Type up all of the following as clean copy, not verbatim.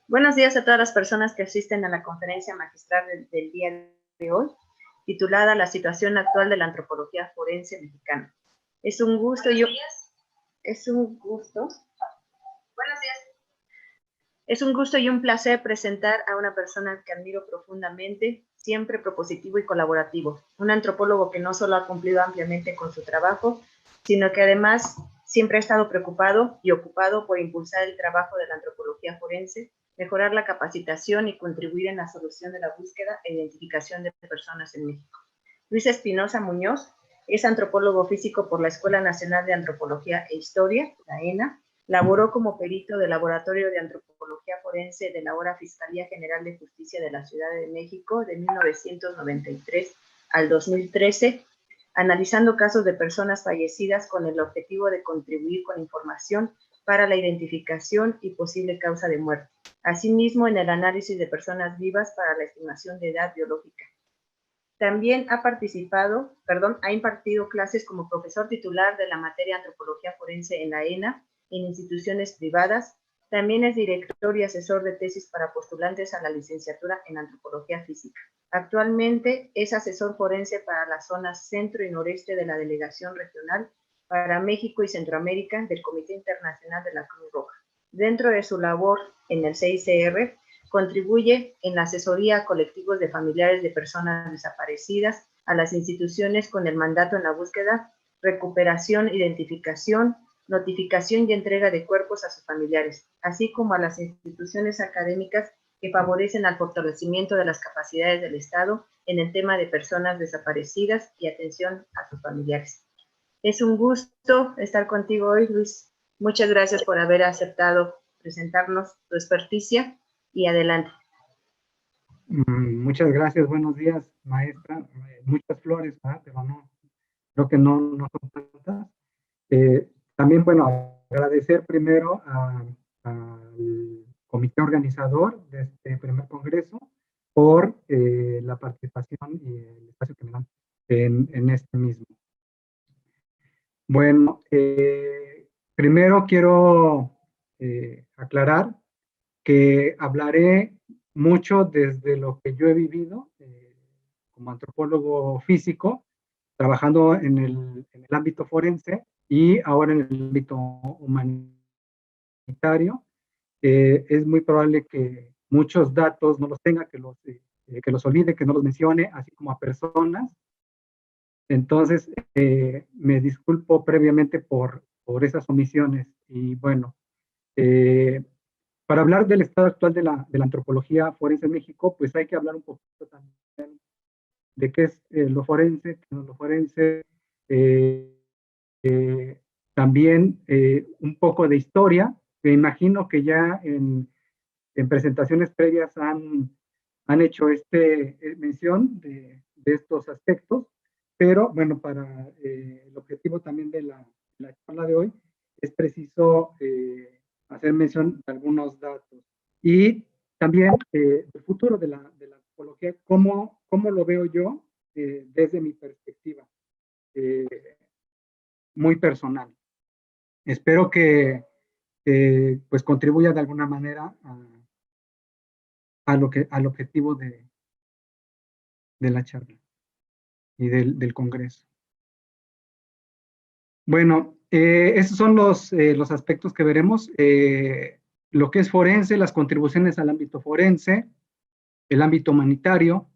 Buenos días a todas las personas que asisten a la conferencia magistral del día de hoy, titulada La situación actual de la antropología forense mexicana. Es un gusto y un placer presentar a una persona que admiro profundamente, siempre propositivo y colaborativo. Un antropólogo que no solo ha cumplido ampliamente con su trabajo, sino que además siempre ha estado preocupado y ocupado por impulsar el trabajo de la antropología forense, mejorar la capacitación y contribuir en la solución de la búsqueda e identificación de personas en México. Luis Espinosa Muñoz es antropólogo físico por la Escuela Nacional de Antropología e Historia, la ENA. Laboró como perito del Laboratorio de Antropología Forense de la ahora Fiscalía General de Justicia de la Ciudad de México de 1993 al 2013, analizando casos de personas fallecidas con el objetivo de contribuir con información para la identificación y posible causa de muerte. Asimismo, en el análisis de personas vivas para la estimación de edad biológica. También ha impartido clases como profesor titular de la materia Antropología Forense en la ENA, en instituciones privadas. También es director y asesor de tesis para postulantes a la licenciatura en Antropología Física. Actualmente es asesor forense para las zonas centro y noreste de la Delegación Regional para México y Centroamérica del Comité Internacional de la Cruz Roja. Dentro de su labor en el CICR, contribuye en la asesoría a colectivos de familiares de personas desaparecidas, a las instituciones con el mandato en la búsqueda, recuperación, identificación, notificación y entrega de cuerpos a sus familiares, así como a las instituciones académicas que favorecen al fortalecimiento de las capacidades del Estado en el tema de personas desaparecidas y atención a sus familiares. Es un gusto estar contigo hoy, Luis. Muchas gracias por haber aceptado presentarnos tu experticia y adelante. Muchas gracias, buenos días, maestra. Muchas flores, ¿verdad? Pero no, creo que no son tantas. También, bueno, agradecer primero al comité organizador de este primer congreso por la participación y el espacio que me dan en este mismo. Bueno, primero quiero aclarar que hablaré mucho desde lo que yo he vivido como antropólogo físico, trabajando en el ámbito forense y ahora en el ámbito humanitario. Es muy probable que muchos datos no los tenga, que los olvide, que no los mencione, así como a personas. Entonces, me disculpo previamente por esas omisiones. Y bueno, para hablar del estado actual de la antropología forense en México, pues hay que hablar un poquito también de qué es lo forense, qué no es lo forense, también un poco de historia. Me imagino que ya en presentaciones previas han hecho mención de estos aspectos, pero bueno, para el objetivo también de la charla de hoy es preciso hacer mención de algunos datos y también el futuro de la antropología, cómo lo veo yo desde mi perspectiva muy personal. Espero que pues contribuya de alguna manera al objetivo de la charla y del Congreso. Bueno, esos son los aspectos que veremos. Lo que es forense, las contribuciones al ámbito forense, el ámbito humanitario,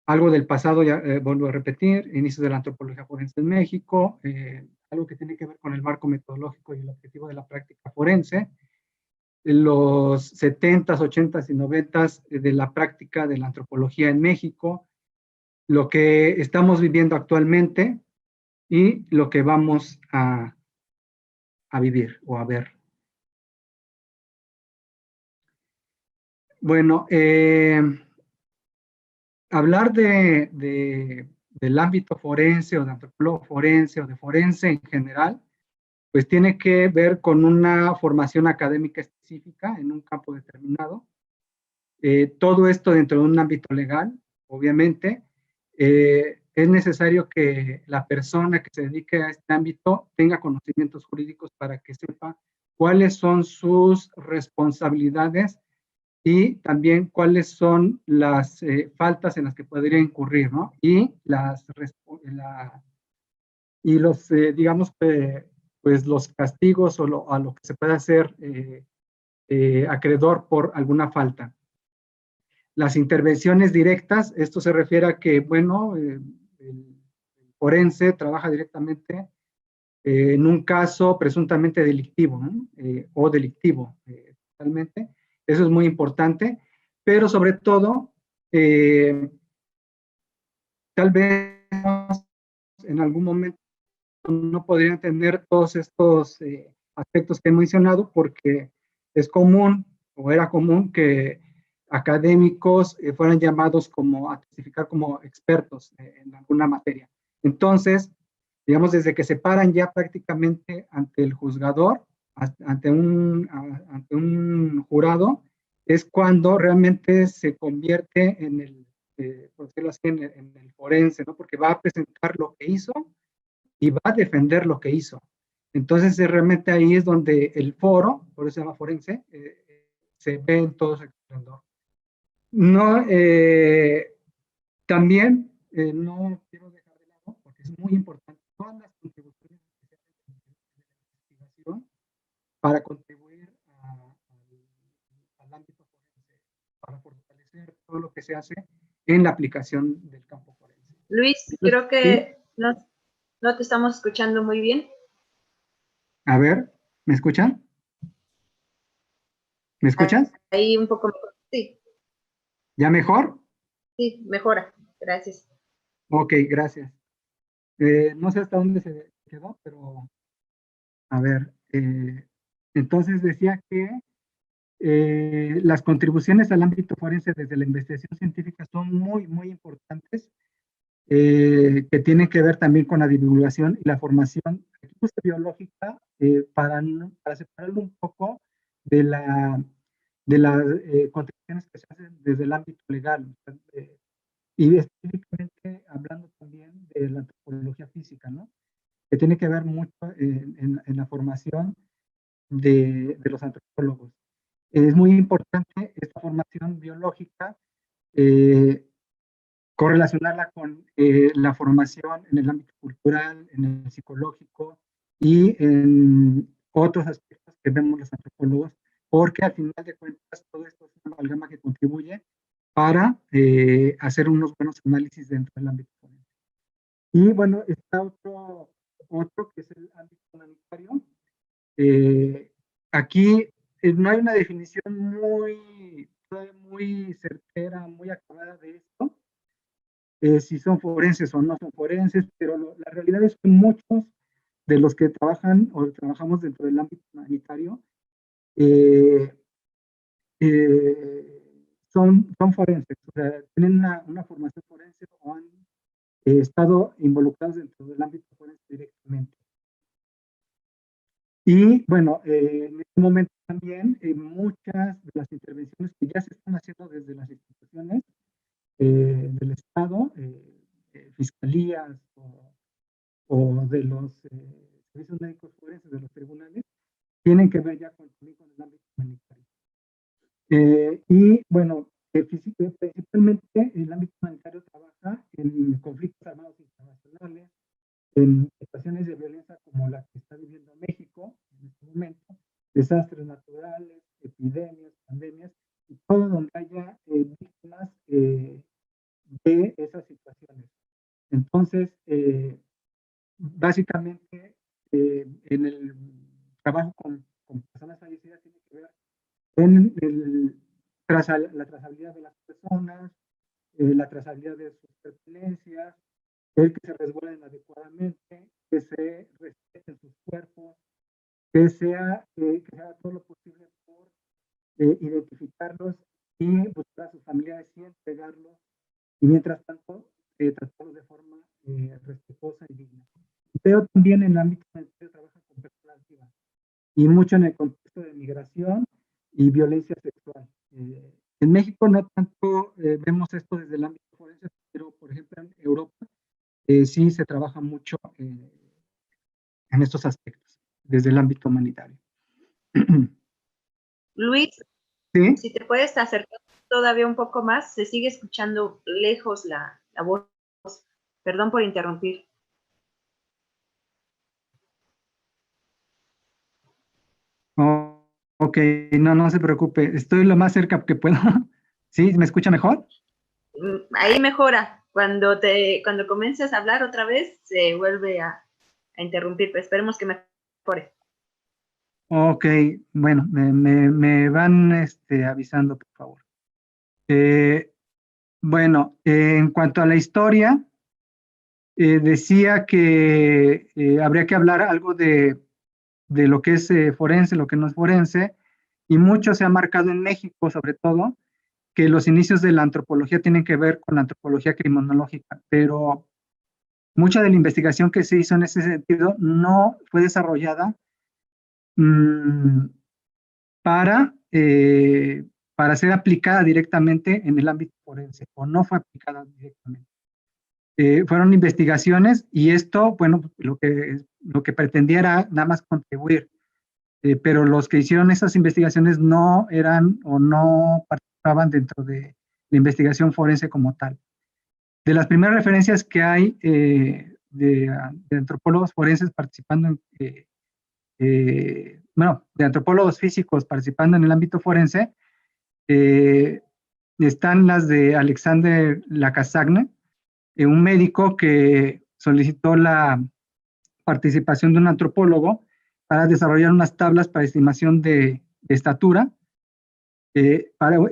algo del pasado, ya vuelvo a repetir, inicios de la antropología forense en México, algo que tiene que ver con el marco metodológico y el objetivo de la práctica forense, los 70s, 80s y 90s de la práctica de la antropología en México, lo que estamos viviendo actualmente y lo que vamos a vivir o a ver. Bueno, hablar del ámbito forense o de antropólogo forense o de forense en general, pues tiene que ver con una formación académica específica en un campo determinado. todo esto dentro de un ámbito legal, obviamente. Es necesario que la persona que se dedique a este ámbito tenga conocimientos jurídicos para que sepa cuáles son sus responsabilidades y también cuáles son las faltas en las que podría incurrir, ¿no? Y los, digamos, pues los castigos o a lo que se puede hacer acreedor por alguna falta. Las intervenciones directas, esto se refiere a que, bueno, el forense trabaja directamente en un caso presuntamente delictivo, ¿no? O delictivo, totalmente. Eso es muy importante, pero sobre todo, tal vez en algún momento no podrían tener todos estos aspectos que he mencionado porque es común o era común que académicos fueran llamados como a testificar como expertos en alguna materia. Entonces, digamos, desde que se paran ya prácticamente ante el juzgador, ante un jurado, es cuando realmente se convierte en el, por decirlo así, en el forense, ¿no? Porque va a presentar lo que hizo y va a defender lo que hizo. Entonces, realmente ahí es donde el foro, por eso se llama forense, se ve en todo su esplendor. No, también no quiero dejar de lado, porque es muy importante, todas las contribuciones que se hacen en la investigación para contribuir al ámbito forense, para fortalecer todo lo que se hace en la aplicación del campo forense. Luis, Entonces, creo que no te estamos escuchando muy bien. a ver, ¿me escuchan? ¿Me escuchas? Ahí un poco mejor. Sí, ¿Ya mejor? sí, mejora. Gracias. Ok, gracias. No sé hasta dónde se quedó, pero a ver, entonces decía que las contribuciones al ámbito forense desde la investigación científica son muy, muy importantes, que tienen que ver también con la divulgación y la formación biológica, para separarlo un poco de las contribuciones que se hacen desde el ámbito legal. Y específicamente hablando también de la antropología física, ¿no? Que tiene que ver mucho en la formación de los antropólogos. Es muy importante esta formación biológica, eh, correlacionarla con la formación en el ámbito cultural, en el psicológico y en otros aspectos que vemos los antropólogos, porque al final de cuentas todo esto es una amalgama que contribuye para hacer unos buenos análisis dentro del ámbito forense. Y bueno, está otro que es el ámbito humanitario. Aquí no hay una definición muy certera, muy acabada de esto, si son forenses o no son forenses, pero la realidad es que muchos de los que trabajan o trabajamos dentro del ámbito humanitario eh, son forenses, o sea, tienen una formación forense o han estado involucrados dentro del ámbito forense directamente. Y bueno, en este momento también muchas de las intervenciones que ya se están haciendo desde las instituciones del Estado, fiscalías o de los servicios médicos forenses de los tribunales, tienen que ver ya con el ámbito humanitario. Y bueno, principalmente el ámbito humanitario trabaja en conflictos armados internacionales, en situaciones de violencia como la que está viviendo México en este momento, desastres naturales, epidemias, pandemias, y todo donde haya víctimas de esas situaciones. Entonces, básicamente, en el trabajo con personas fallecidas tiene que ver en la trazabilidad de las personas, la trazabilidad de sus pertenencias, el que se resguarden adecuadamente, que se respeten sus cuerpos, que se haga todo lo posible por identificarlos y buscar a sus familiares y entregarlos, y mientras tanto tratarlos de forma respetuosa y digna. Pero también en el ámbito humanitario trabaja con personas vivas y mucho en el contexto de migración y violencia sexual. En México no tanto vemos esto desde el ámbito forense, pero por ejemplo en Europa sí se trabaja mucho en estos aspectos, desde el ámbito humanitario. Luis, ¿Sí? si te puedes acercar todavía un poco más, se sigue escuchando lejos la voz. Perdón por interrumpir. Oh, ok, no, no se preocupe, estoy lo más cerca que puedo. ¿Sí? ¿Me escucha mejor? Ahí mejora. Cuando comiences a hablar otra vez, se vuelve a interrumpir, pero esperemos que mejore. Ok, bueno, me van avisando, por favor. Bueno, en cuanto a la historia, decía que habría que hablar algo de lo que es forense, lo que no es forense, y mucho se ha marcado en México, sobre todo, que los inicios de la antropología tienen que ver con la antropología criminológica, pero mucha de la investigación que se hizo en ese sentido no fue desarrollada mmm, para, para ser aplicada directamente en el ámbito forense, o no fue aplicada directamente. Fueron investigaciones y esto, bueno, lo que pretendía era nada más contribuir, pero los que hicieron esas investigaciones no eran o no participaban dentro de la investigación forense como tal. De las primeras referencias que hay de antropólogos forenses participando bueno, de antropólogos físicos participando en el ámbito forense, eh, están las de Alexander Lacasagne, un médico que solicitó la participación de un antropólogo para desarrollar unas tablas para estimación de estatura,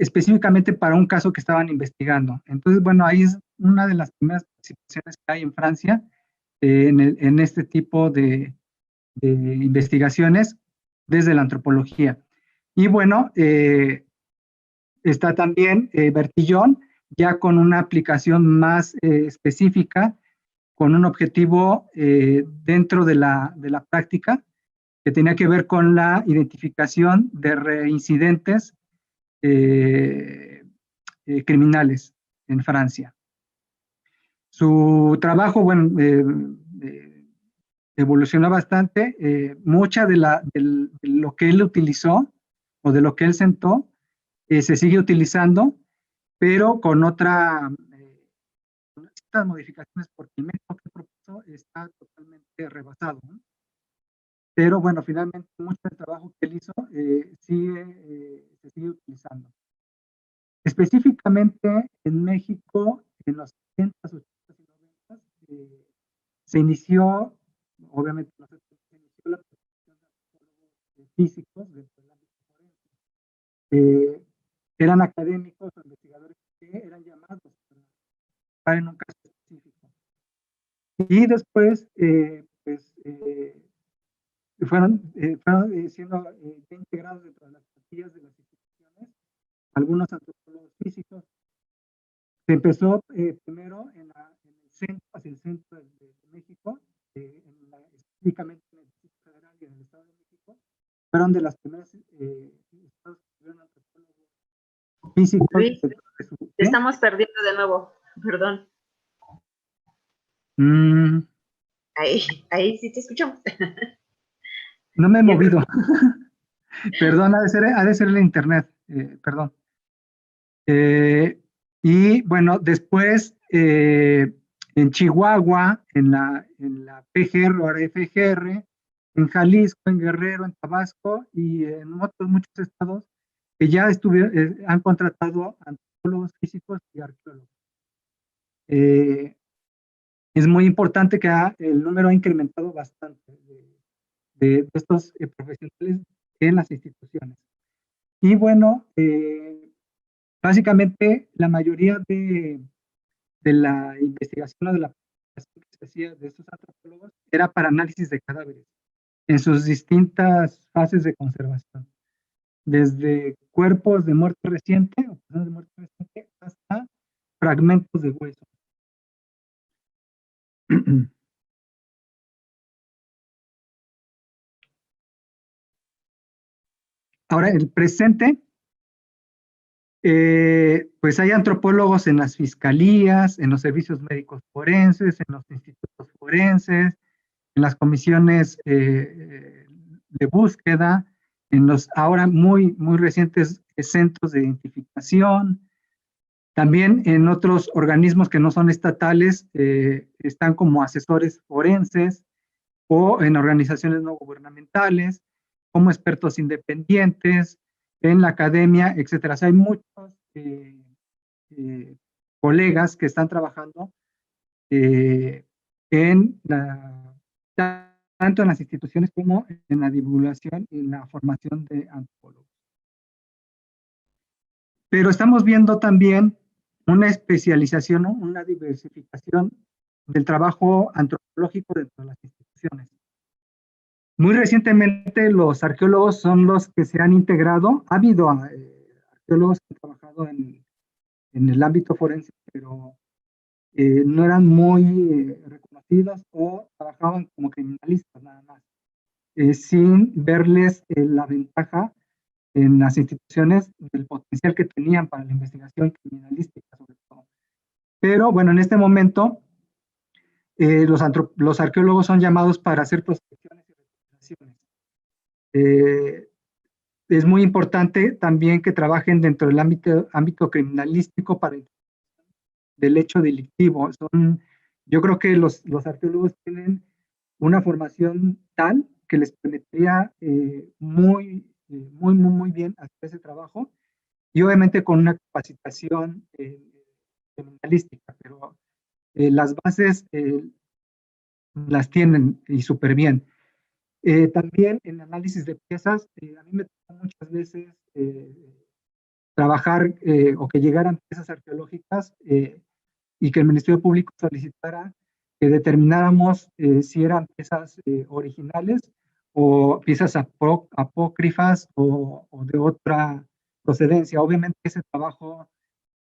específicamente para un caso que estaban investigando. Entonces, bueno, ahí es una de las primeras participaciones que hay en Francia en este tipo de investigaciones desde la antropología. Y bueno, está también Bertillon, ya con una aplicación más específica, con un objetivo dentro de la práctica, que tenía que ver con la identificación de reincidentes criminales en Francia. Su trabajo, bueno, evolucionó bastante. Mucha de lo que él utilizó o de lo que él sentó se sigue utilizando, pero con ciertas modificaciones porque el método que propuso está totalmente rebasado, ¿no? Pero bueno, finalmente mucho del trabajo que él hizo se sigue utilizando. Específicamente en México, en los 70s, 80s y 90s, se inició, obviamente, se inició la protección de antropólogos físicos dentro del ámbito forense. Eran académicos o investigadores que eran llamados para estar en un caso específico. Y después, pues, fueron siendo ya integrados dentro de las plantillas de las instituciones, algunos antropólogos físicos. Se empezó primero en el centro, hacia el centro de México, específicamente en el Distrito Federal y en el Estado de México. Fueron de las primeras estados que tuvieron antropólogos físicos. Luis, te estamos perdiendo de nuevo, perdón. Ahí sí te escuchamos. No me he movido. Perdón, ha de ser el internet, perdón. Y bueno, después en Chihuahua, en la PGR o FGR, en Jalisco, en Guerrero, en Tabasco y en otros muchos estados que ya han contratado antropólogos físicos y arqueólogos. Es muy importante que el número ha incrementado bastante de estos profesionales en las instituciones. Y bueno, básicamente la mayoría de la investigación o de la investigación que se hacía de estos antropólogos era para análisis de cadáveres en sus distintas fases de conservación, desde cuerpos de muerte reciente o personas de muerte reciente hasta fragmentos de hueso. Ahora, el presente Pues hay antropólogos en las fiscalías, en los servicios médicos forenses, en los institutos forenses, en las comisiones de búsqueda, en los ahora muy recientes centros de identificación, también en otros organismos que no son estatales, están como asesores forenses o en organizaciones no gubernamentales, como expertos independientes, en la academia, etcétera. O sea, hay muchos eh, colegas que están trabajando en tanto en las instituciones como en la divulgación y en la formación de antropólogos. Pero estamos viendo también una especialización, ¿no? Una diversificación del trabajo antropológico dentro de las instituciones. Muy recientemente los arqueólogos son los que se han integrado. Ha habido arqueólogos que han trabajado en el ámbito forense, pero no eran muy reconocidos o trabajaban como criminalistas nada más, sin verles la ventaja en las instituciones del potencial que tenían para la investigación criminalística sobre todo. Pero bueno, en este momento los arqueólogos son llamados para hacer prospecciones y recuperaciones. Es muy importante también que trabajen dentro del ámbito criminalístico para del hecho delictivo. Yo creo que los arqueólogos tienen una formación tal que les permitiría muy bien hacer ese trabajo y obviamente con una capacitación criminalística, pero las bases las tienen y súper bien. También en análisis de piezas, a mí me tocó muchas veces trabajar o que llegaran piezas arqueológicas y que el Ministerio Público solicitara que determináramos si eran piezas originales o piezas apócrifas o de otra procedencia. Obviamente ese trabajo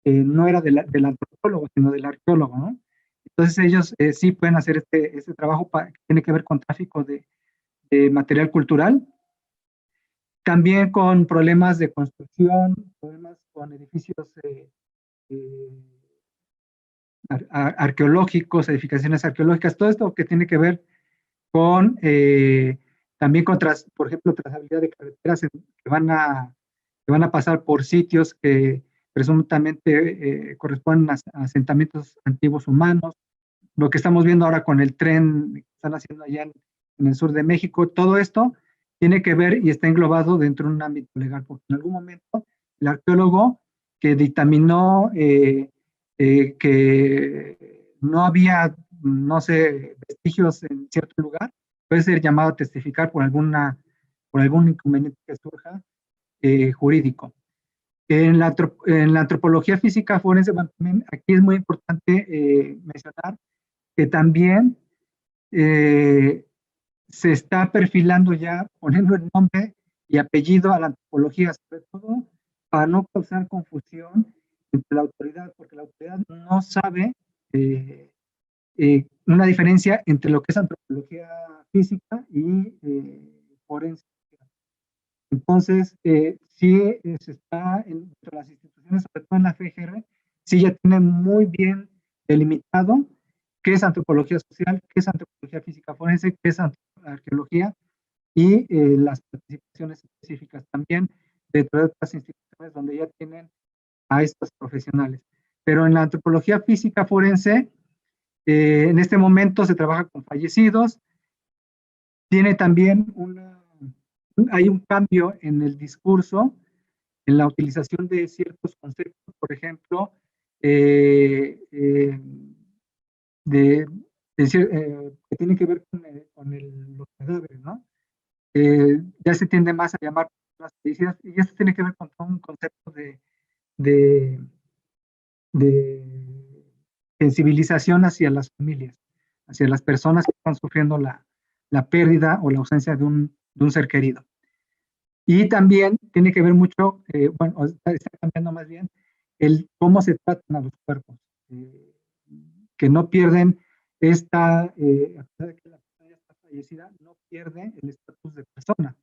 no era del antropólogo, sino del arqueólogo, ¿no? Entonces ellos sí pueden hacer este trabajo que tiene que ver con tráfico de material cultural, también con problemas de construcción, problemas con edificios arqueológicos, edificaciones arqueológicas, todo esto que tiene que ver con también con, por ejemplo, trazabilidad de carreteras que van a pasar por sitios que presuntamente corresponden a asentamientos antiguos humanos, lo que estamos viendo ahora con el tren que están haciendo allá en el sur de México, todo esto tiene que ver y está englobado dentro de un ámbito legal, porque en algún momento el arqueólogo que dictaminó que no había, no sé, vestigios en cierto lugar, puede ser llamado a testificar por algún inconveniente que surja jurídico. En la antropología física forense, bueno, también aquí es muy importante mencionar que también se está perfilando ya, poniendo el nombre y apellido a la antropología, sobre todo para no causar confusión entre la autoridad, porque la autoridad no sabe una diferencia entre lo que es antropología física y forense. Entonces, sí se está entre las instituciones, sobre todo en la FGR, sí ya tiene muy bien delimitado qué es antropología social, qué es antropología física forense, qué es arqueología y las participaciones específicas también dentro de otras instituciones donde ya tienen a estos profesionales. Pero en la antropología física forense, en este momento se trabaja con fallecidos, tiene también hay un cambio en el discurso, en la utilización de ciertos conceptos, por ejemplo, de, que tiene que ver con los cadáveres, ¿no? Ya se tiende más a llamar las fallecidas, y esto tiene que ver con todo un concepto de, de sensibilización hacia las familias, hacia las personas que están sufriendo la pérdida o la ausencia de un ser querido. Y también tiene que ver mucho, bueno, está cambiando más bien, el cómo se tratan a los cuerpos, que no pierden a pesar de que la persona ya está fallecida, no pierde el estatus de persona.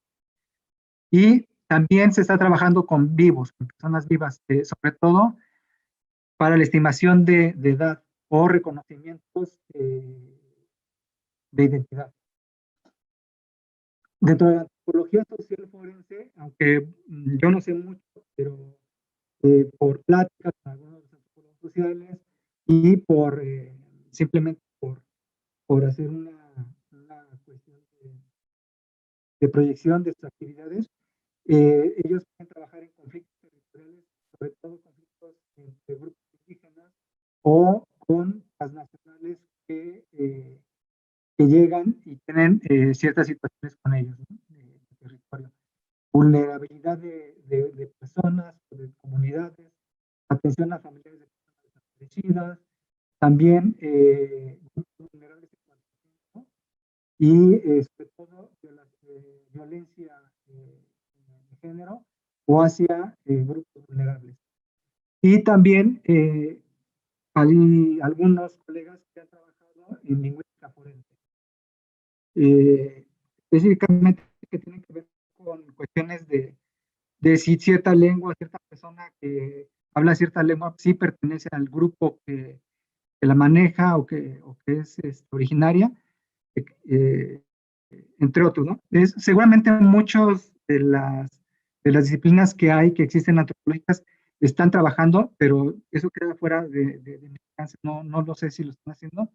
Y también se está trabajando con vivos, con personas vivas, sobre todo para la estimación de edad o reconocimientos de identidad. Dentro de la antropología social forense, aunque yo no sé mucho, pero por pláticas con algunos de los antropólogos sociales y por simplemente por hacer una cuestión de proyección de sus actividades, ellos pueden trabajar en conflictos territoriales, sobre todo conflictos entre grupos indígenas o con transnacionales que llegan y tienen ciertas situaciones con ellos, ¿no? De territorio. Vulnerabilidad de personas, de comunidades, atención a familiares de personas desaparecidas, también grupos vulnerables en cuanto a tiempo, y sobre todo violencia de género o hacia grupos vulnerables. Y también hay algunos colegas que han trabajado en lingüística forense. Específicamente que tienen que ver con cuestiones de si cierta lengua, cierta persona que habla cierta lengua, sí pertenece al grupo que la maneja o que es originaria, entre otros, ¿no? Seguramente muchos de las disciplinas que hay, que existen antropológicas, están trabajando, pero eso queda fuera de mi alcance. No, no lo sé si lo están haciendo,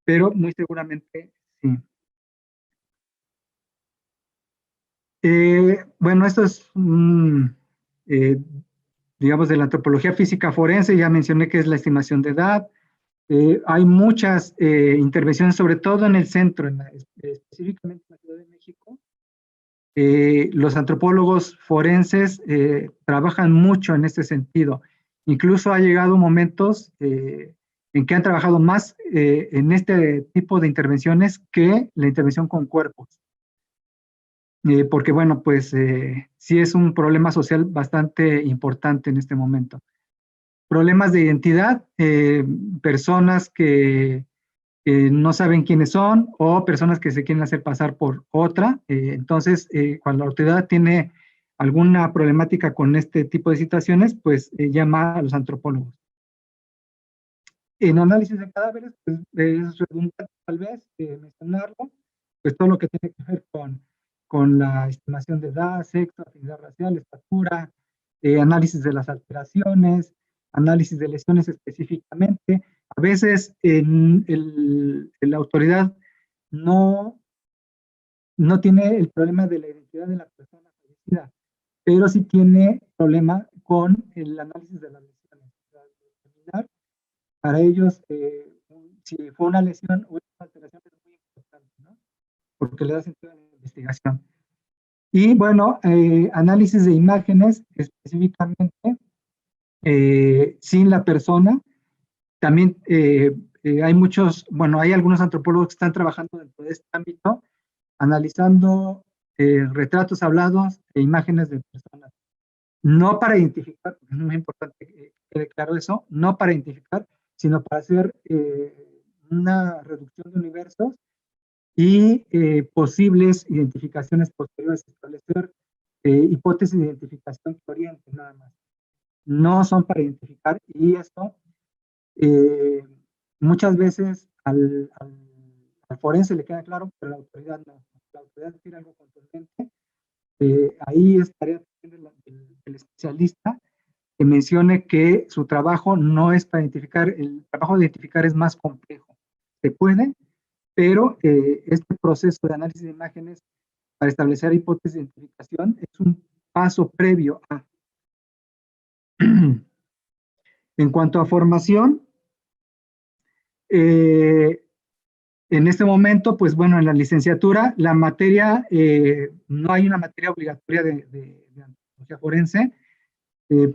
pero muy seguramente sí. Bueno, esto es, digamos, de la antropología física forense. Ya mencioné que es la estimación de edad. Hay muchas intervenciones, sobre todo en el centro, específicamente en la Ciudad de México. Los antropólogos forenses trabajan mucho en este sentido. Incluso ha llegado momentos en que han trabajado más en este tipo de intervenciones que la intervención con cuerpos. Porque bueno, pues sí es un problema social bastante importante en este momento. Problemas de identidad, personas que no saben quiénes son o personas que se quieren hacer pasar por otra. Entonces, cuando la autoridad tiene alguna problemática con este tipo de situaciones, pues llama a los antropólogos. En análisis de cadáveres, pues es redundante tal vez mencionarlo, pues todo lo que tiene que ver con la estimación de edad, sexo, afinidad racial, estatura, análisis de las alteraciones, análisis de lesiones específicamente. A veces la autoridad no tiene el problema de la identidad de la persona fallecida, pero sí tiene problema con el análisis de las lesiones. Para ellos, si fue una lesión o una alteración es muy importante, ¿no? Porque le da sentido a la investigación. Y bueno, análisis de imágenes específicamente sin la persona. También hay muchos, bueno, hay algunos antropólogos que están trabajando dentro de este ámbito, analizando retratos hablados e imágenes de personas. No para identificar, porque es muy importante que quede claro eso, no para identificar, sino para hacer una reducción de universos y posibles identificaciones posteriores, establecer hipótesis de identificación que orienten nada más. No son para identificar, y esto muchas veces al forense le queda claro, pero la autoridad no. La autoridad tiene algo contundente. Ahí es tarea del especialista que mencione que su trabajo no es para identificar, el trabajo de identificar es más complejo. Se puede, pero este proceso de análisis de imágenes para establecer hipótesis de identificación es un paso previo a. En cuanto a formación, en este momento, pues bueno, en la licenciatura, la materia, no hay una materia obligatoria de antropología forense.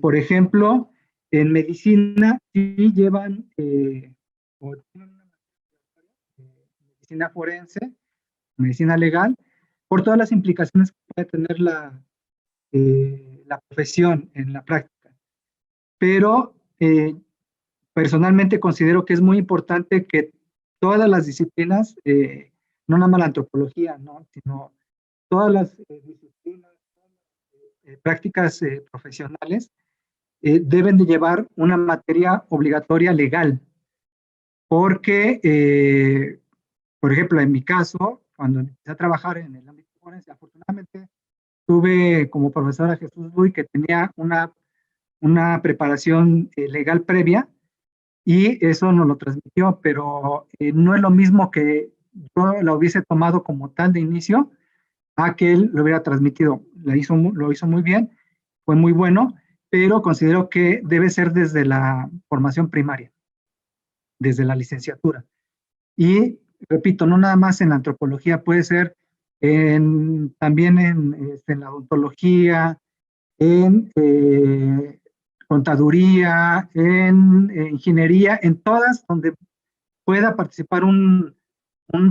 Por ejemplo, en medicina sí llevan o tienen una materia de medicina forense, medicina legal, por todas las implicaciones que puede tener la profesión en la práctica. Pero personalmente considero que es muy importante que todas las disciplinas, no nada más la antropología, ¿no? Sino todas las disciplinas, prácticas profesionales deben de llevar una materia obligatoria legal, porque, por ejemplo, en mi caso, cuando empecé a trabajar en el ámbito forense, afortunadamente tuve como profesora a Jesús Luis, que tenía una preparación legal previa, y eso nos lo transmitió, pero no es lo mismo que yo la hubiese tomado como tal de inicio a que él lo hubiera transmitido. Lo hizo muy bien, fue muy bueno, pero considero que debe ser desde la formación primaria, desde la licenciatura. Y repito, no nada más en la antropología, puede ser también en la odontología, en contaduría, en ingeniería, en todas donde pueda participar un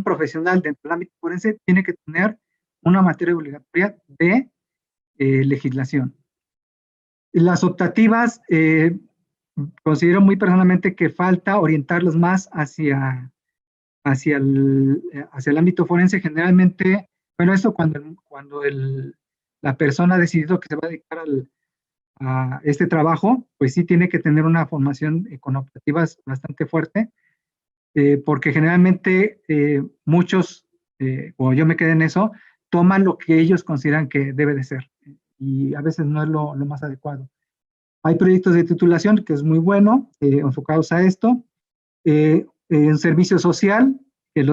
profesional dentro del ámbito forense, tiene que tener una materia obligatoria de legislación. Las optativas, considero muy personalmente que falta orientarlos más hacia el ámbito forense. Generalmente, bueno, eso cuando la persona ha decidido que se va a dedicar a este trabajo, pues sí tiene que tener una formación con optativas bastante fuerte, porque generalmente muchos, o yo me quedé en eso, toman lo que ellos consideran que debe de ser, y a veces no es lo más adecuado. Hay proyectos de titulación que es muy bueno, enfocados a esto. En servicio social, que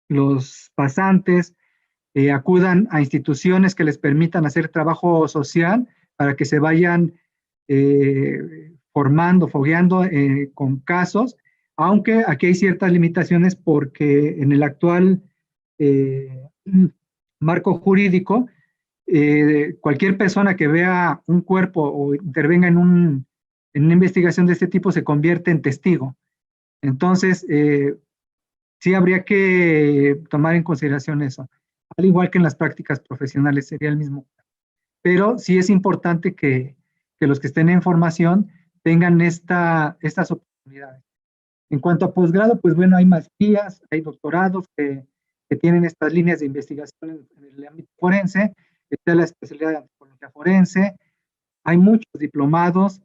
los pasantes acudan a instituciones que les permitan hacer trabajo social para que se vayan formando, fogueando con casos, aunque aquí hay ciertas limitaciones porque en el actual eh, marco jurídico, cualquier persona que vea un cuerpo o intervenga en una investigación de este tipo se convierte en testigo. Entonces, sí habría que tomar en consideración eso, al igual que en las prácticas profesionales sería el mismo. Pero sí es importante que los que estén en formación tengan estas oportunidades. En cuanto a posgrado, pues bueno, hay maestrías, hay doctorados que tienen estas líneas de investigación en el ámbito forense, está la especialidad de antropología forense, hay muchos diplomados,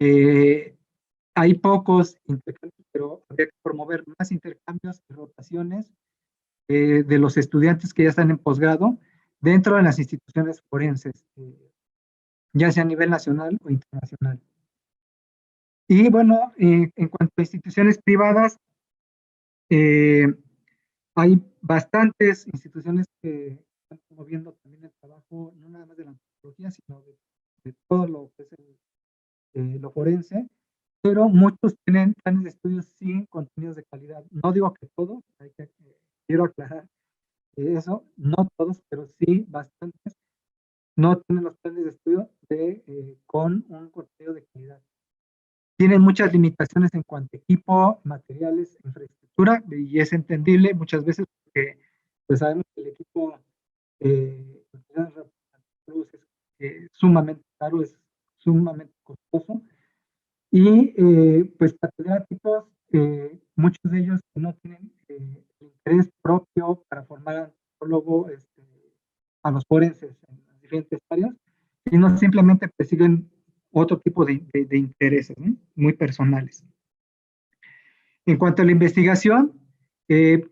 hay pocos intercambios, pero habría que promover más intercambios y rotaciones de los estudiantes que ya están en posgrado dentro de las instituciones forenses, ya sea a nivel nacional o internacional. Y bueno, en cuanto a instituciones privadas, eh, hay bastantes instituciones que están promoviendo también el trabajo, no nada más de la antropología, sino de todo lo que es lo forense, pero muchos tienen planes de estudios sin contenidos de calidad. No digo que todos, quiero aclarar eso, no todos, pero sí bastantes, no tienen los planes de estudio con un contenido de calidad. Tienen muchas limitaciones en cuanto a equipo, materiales, infraestructura, y es entendible muchas veces porque pues sabemos que el equipo es sumamente caro, es sumamente costoso, y pues catedráticos, muchos de ellos no tienen interés propio para formar antropólogo a los forenses en las diferentes áreas, sino simplemente persiguen otro tipo de intereses, ¿no? Muy personales. En cuanto a la investigación, eh,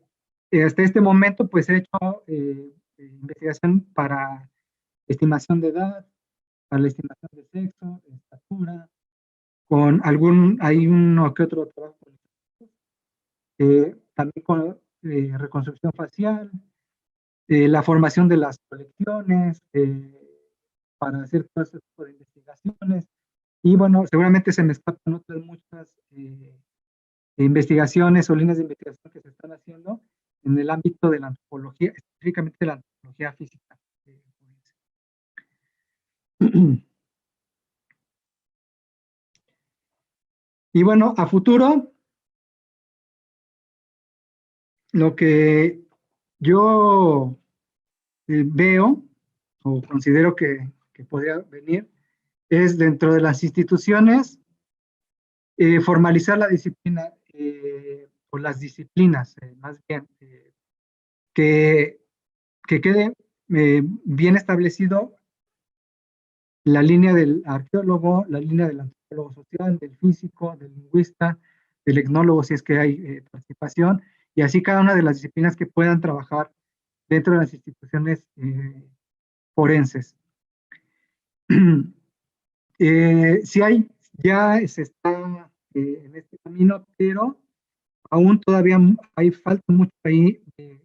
hasta este momento pues he hecho investigación para estimación de edad, para la estimación de sexo, de estatura, hay uno que otro trabajo, también con reconstrucción facial, la formación de las colecciones, para hacer todo ese tipo de investigaciones. Y bueno, seguramente se me escapan otras muchas investigaciones o líneas de investigación que se están haciendo en el ámbito de la antropología, específicamente de la antropología física. Y bueno, a futuro, lo que yo veo o considero que podría venir es dentro de las instituciones formalizar la disciplina o las disciplinas, más bien, que quede bien establecido la línea del arqueólogo, la línea del antropólogo social, del físico, del lingüista, del etnólogo, si es que hay participación, y así cada una de las disciplinas que puedan trabajar dentro de las instituciones forenses. Sí hay, ya se está en este camino, pero aún todavía hay falta mucho ahí de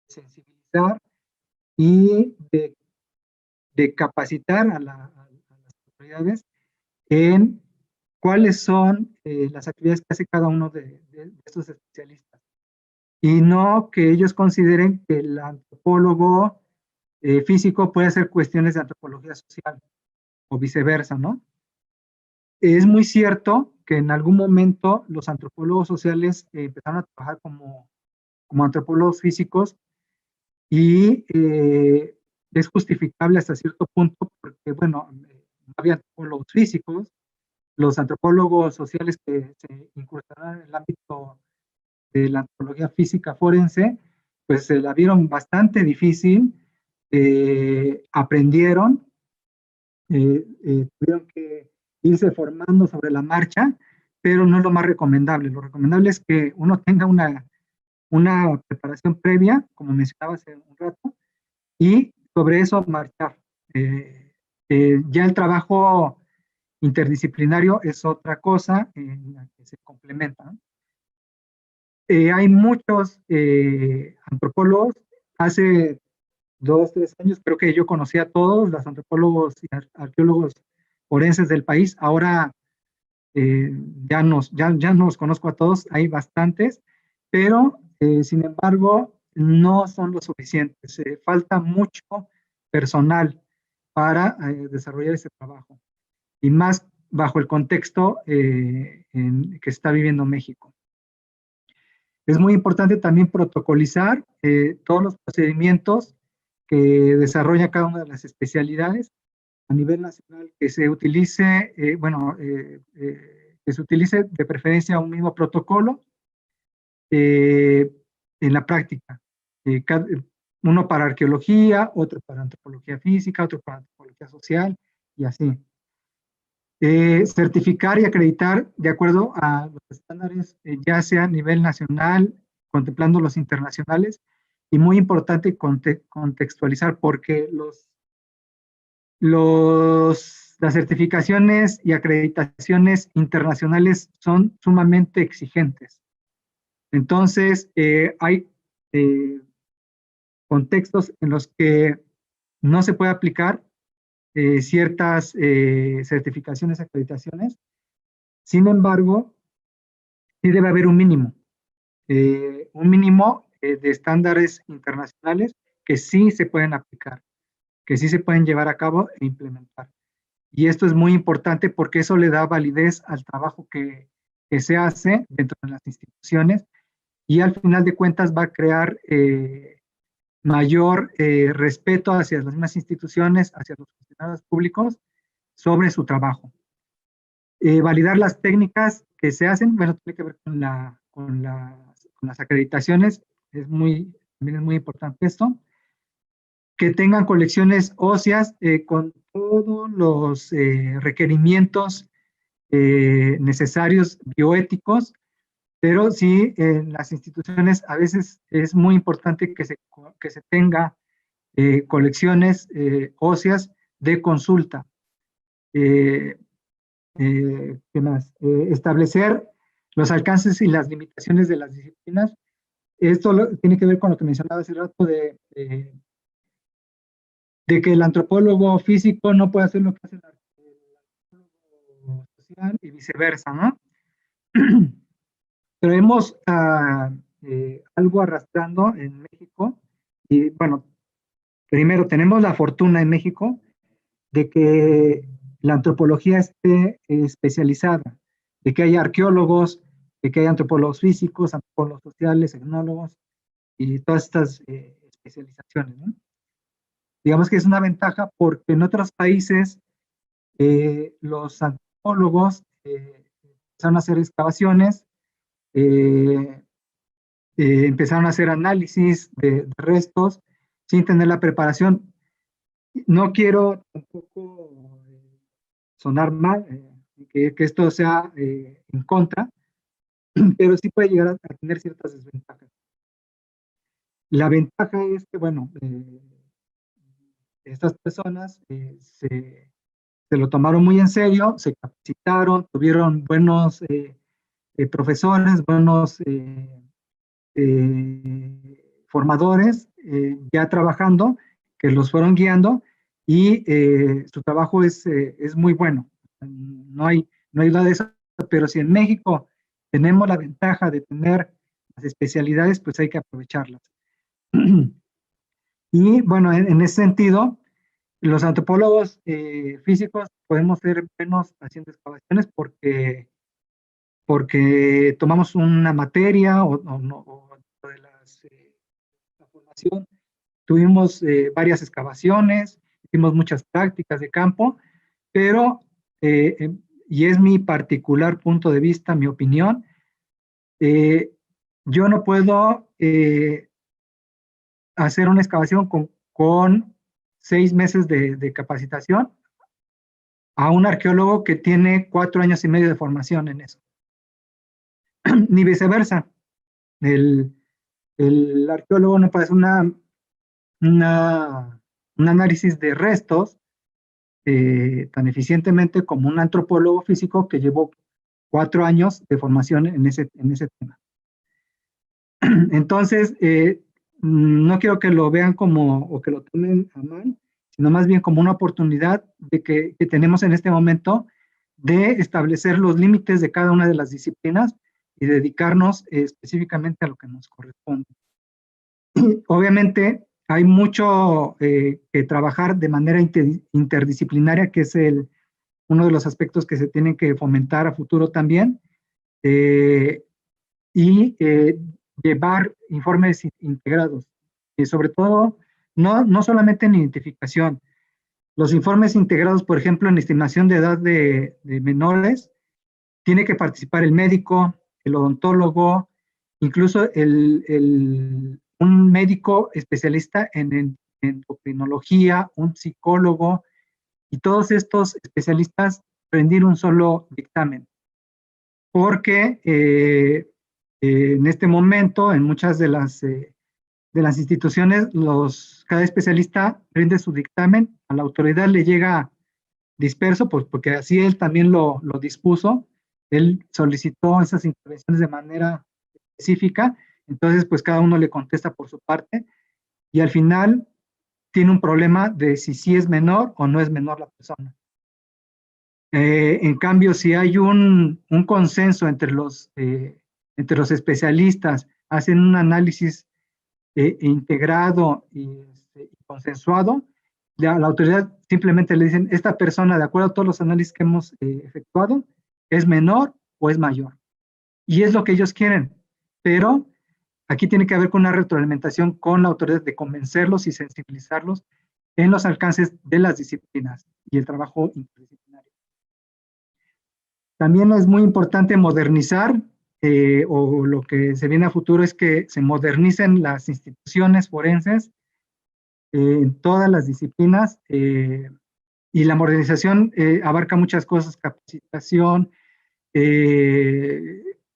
sensibilizar y de capacitar a las autoridades en cuáles son las actividades que hace cada uno de estos especialistas. Y no que ellos consideren que el antropólogo físico puede hacer cuestiones de antropología social o viceversa, ¿no? Es muy cierto que en algún momento los antropólogos sociales empezaron a trabajar como antropólogos físicos y es justificable hasta cierto punto porque, bueno, no había antropólogos físicos, los antropólogos sociales que se incursionaron en el ámbito de la antropología física forense, pues se la vieron bastante difícil, aprendieron, tuvieron que irse formando sobre la marcha, pero no es lo más recomendable. Lo recomendable es que uno tenga una preparación previa, como mencionaba hace un rato, y sobre eso marchar. Ya el trabajo interdisciplinario es otra cosa en la que se complementa, ¿no? Hay muchos antropólogos. Hace 2, 3 años creo que yo conocía a todos los antropólogos y arqueólogos forenses del país. Ahora ya nos conozco a todos, hay bastantes, pero sin embargo no son lo suficientes. Falta mucho personal para desarrollar ese trabajo y más bajo el contexto que está viviendo México. Es muy importante también protocolizar todos los procedimientos que desarrolla cada una de las especialidades a nivel nacional, que se utilice, que se utilice de preferencia un mismo protocolo en la práctica. Uno para arqueología, otro para antropología física, otro para antropología social y así. Certificar y acreditar de acuerdo a los estándares, ya sea a nivel nacional, contemplando los internacionales, y muy importante contextualizar porque las certificaciones y acreditaciones internacionales son sumamente exigentes. Entonces, hay contextos en los que no se puede aplicar ciertas certificaciones, acreditaciones. Sin embargo, sí debe haber un mínimo de estándares internacionales que sí se pueden aplicar, que sí se pueden llevar a cabo e implementar. Y esto es muy importante porque eso le da validez al trabajo que se hace dentro de las instituciones y al final de cuentas va a crear mayor respeto hacia las mismas instituciones, hacia los funcionarios públicos sobre su trabajo. Validar las técnicas que se hacen, bueno, tiene que ver con las acreditaciones, también es muy importante esto. Que tengan colecciones óseas con todos los requerimientos necesarios bioéticos, pero sí en las instituciones a veces es muy importante que se tenga colecciones óseas de consulta. ¿Qué más? Establecer los alcances y las limitaciones de las disciplinas. Esto tiene que ver con lo que mencionaba hace rato de que el antropólogo físico no puede hacer lo que hace el antropólogo social y viceversa, ¿no? Traemos algo arrastrando en México y bueno, primero tenemos la fortuna en México de que la antropología esté especializada, de que haya arqueólogos, de que haya antropólogos físicos, antropólogos sociales, etnólogos y todas estas especializaciones, ¿no? Digamos que es una ventaja porque en otros países los antropólogos empezaron a hacer excavaciones, empezaron a hacer análisis de restos sin tener la preparación. No quiero tampoco sonar mal, que esto sea en contra, pero sí puede llegar a tener ciertas desventajas. La ventaja es que, bueno, estas personas se lo tomaron muy en serio, se capacitaron, tuvieron buenos profesores, buenos formadores ya trabajando, que los fueron guiando, y su trabajo es muy bueno. No hay duda de eso, pero si en México tenemos la ventaja de tener las especialidades, pues hay que aprovecharlas. Y bueno, en ese sentido, los antropólogos físicos podemos ser buenos haciendo excavaciones porque tomamos una materia o de la formación, tuvimos varias excavaciones, hicimos muchas prácticas de campo, pero, y es mi particular punto de vista, mi opinión, yo no puedo hacer una excavación con 6 meses de capacitación a un arqueólogo que tiene 4 años y medio de formación en eso. Ni viceversa. El arqueólogo no puede hacer un análisis de restos tan eficientemente como un antropólogo físico que llevó 4 años de formación en ese tema. Entonces, no quiero que lo vean como, o que lo tomen a mal, sino más bien como una oportunidad que tenemos en este momento de establecer los límites de cada una de las disciplinas y dedicarnos específicamente a lo que nos corresponde. Obviamente, hay mucho que trabajar de manera interdisciplinaria, que es uno de los aspectos que se tienen que fomentar a futuro también, y llevar informes integrados, sobre todo, no solamente en identificación. Los informes integrados, por ejemplo, en estimación de edad de menores, tiene que participar el médico, el odontólogo, incluso un médico especialista en endocrinología, un psicólogo, y todos estos especialistas rendir un solo dictamen. Porque en este momento, en muchas de las instituciones, cada especialista rinde su dictamen, a la autoridad le llega disperso, pues, porque así él también lo dispuso, él solicitó esas intervenciones de manera específica, entonces pues cada uno le contesta por su parte, y al final tiene un problema de si sí es menor o no es menor la persona. En cambio, si hay un consenso entre los especialistas, hacen un análisis integrado y consensuado, la autoridad simplemente le dicen, esta persona, de acuerdo a todos los análisis que hemos efectuado, es menor o es mayor. Y es lo que ellos quieren, pero aquí tiene que haber una retroalimentación con la autoridad de convencerlos y sensibilizarlos en los alcances de las disciplinas y el trabajo interdisciplinario. También es muy importante modernizar, o lo que se viene a futuro es que se modernicen las instituciones forenses en todas las disciplinas, y la modernización abarca muchas cosas: capacitación,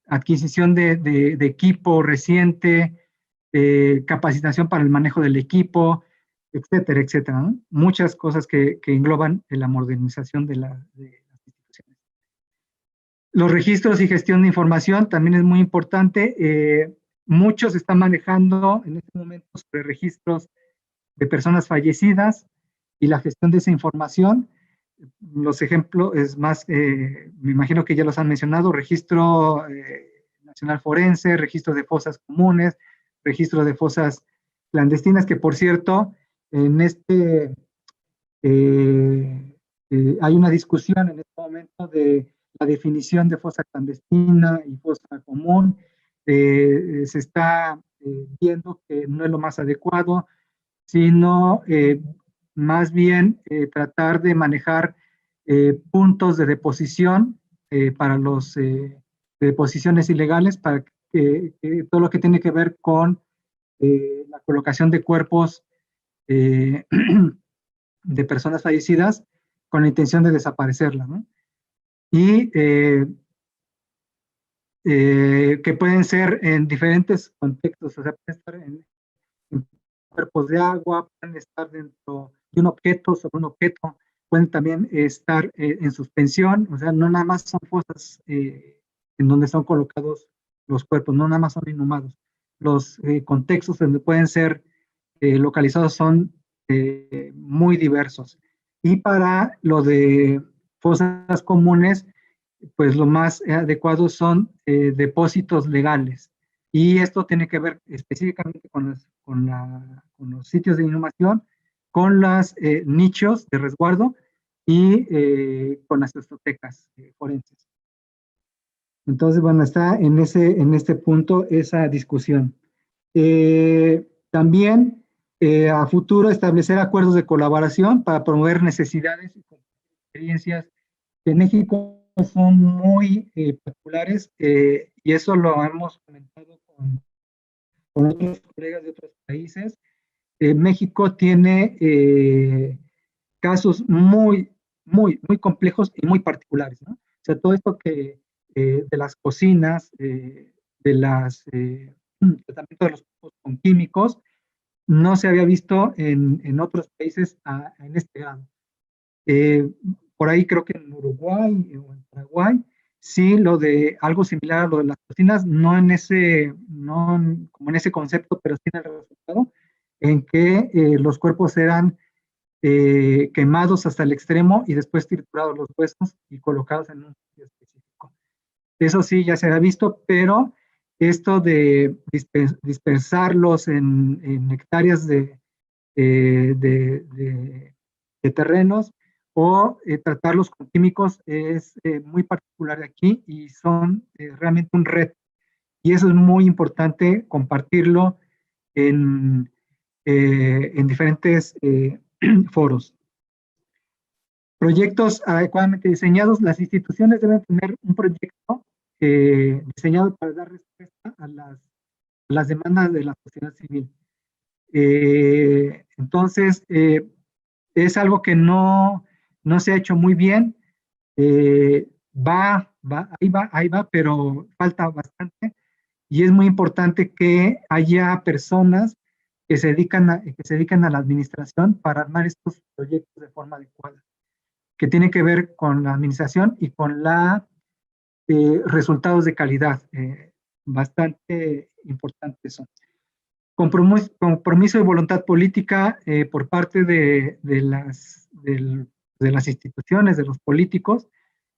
adquisición de equipo reciente, capacitación para el manejo del equipo, etcétera, etcétera, ¿no? Muchas cosas que engloban la modernización de las instituciones. Los registros y gestión de información también es muy importante. Muchos están manejando en este momento sobre registros de personas fallecidas y la gestión de esa información. Los ejemplos es más, me imagino que ya los han mencionado: Registro Nacional Forense, registro de fosas comunes, registro de fosas clandestinas, que por cierto, en hay una discusión en este momento de la definición de fosa clandestina y fosa común. Se está viendo que no es lo más adecuado, sino más bien tratar de manejar puntos de deposición para los deposiciones ilegales, para que todo lo que tiene que ver con la colocación de cuerpos eh, de personas fallecidas con la intención de desaparecerlas, ¿no? Y que pueden ser en diferentes contextos, o sea, pueden estar en cuerpos de agua, pueden estar dentro de un objeto, sobre un objeto, pueden también estar en suspensión, o sea, no nada más son fosas en donde son colocados los cuerpos, no nada más son inhumados. Los contextos donde pueden ser localizados son muy diversos. Y para lo de fosas comunes, pues lo más adecuado son depósitos legales. Y esto tiene que ver específicamente con los sitios de inhumación, con los nichos de resguardo y con las estotecas forenses. Entonces, bueno, está en este punto esa discusión. También a futuro establecer acuerdos de colaboración para promover necesidades y experiencias que en México son muy populares y eso lo hemos comentado con otros colegas de otros países. México tiene casos muy complejos y muy particulares, ¿no? O sea, todo esto que de las cocinas, de las tratamiento de los cuerpos con químicos, no se había visto en otros países en este grado. Eh, por ahí creo que en Uruguay o en Paraguay, sí, lo de algo similar a lo de las cocinas, no en ese, no como en ese concepto, pero sí en el resultado, en que los cuerpos eran quemados hasta el extremo y después triturados los huesos y colocados en un sitio específico. Eso sí, ya se había visto, pero esto de dispersarlos en hectáreas de terrenos o tratarlos con químicos es muy particular de aquí y son realmente un reto. Y eso es muy importante compartirlo en diferentes foros. Proyectos adecuadamente diseñados. Las instituciones deben tener un proyecto diseñado para dar respuesta a las demandas de la sociedad civil. Entonces, es algo que no se ha hecho muy bien. Ahí va, pero falta bastante. Y es muy importante que haya personas que se dedican a la administración para armar estos proyectos de forma adecuada, que tiene que ver con la administración y con la resultados de calidad. Bastante importante eso. Compromiso y voluntad política por parte de las instituciones, de los políticos,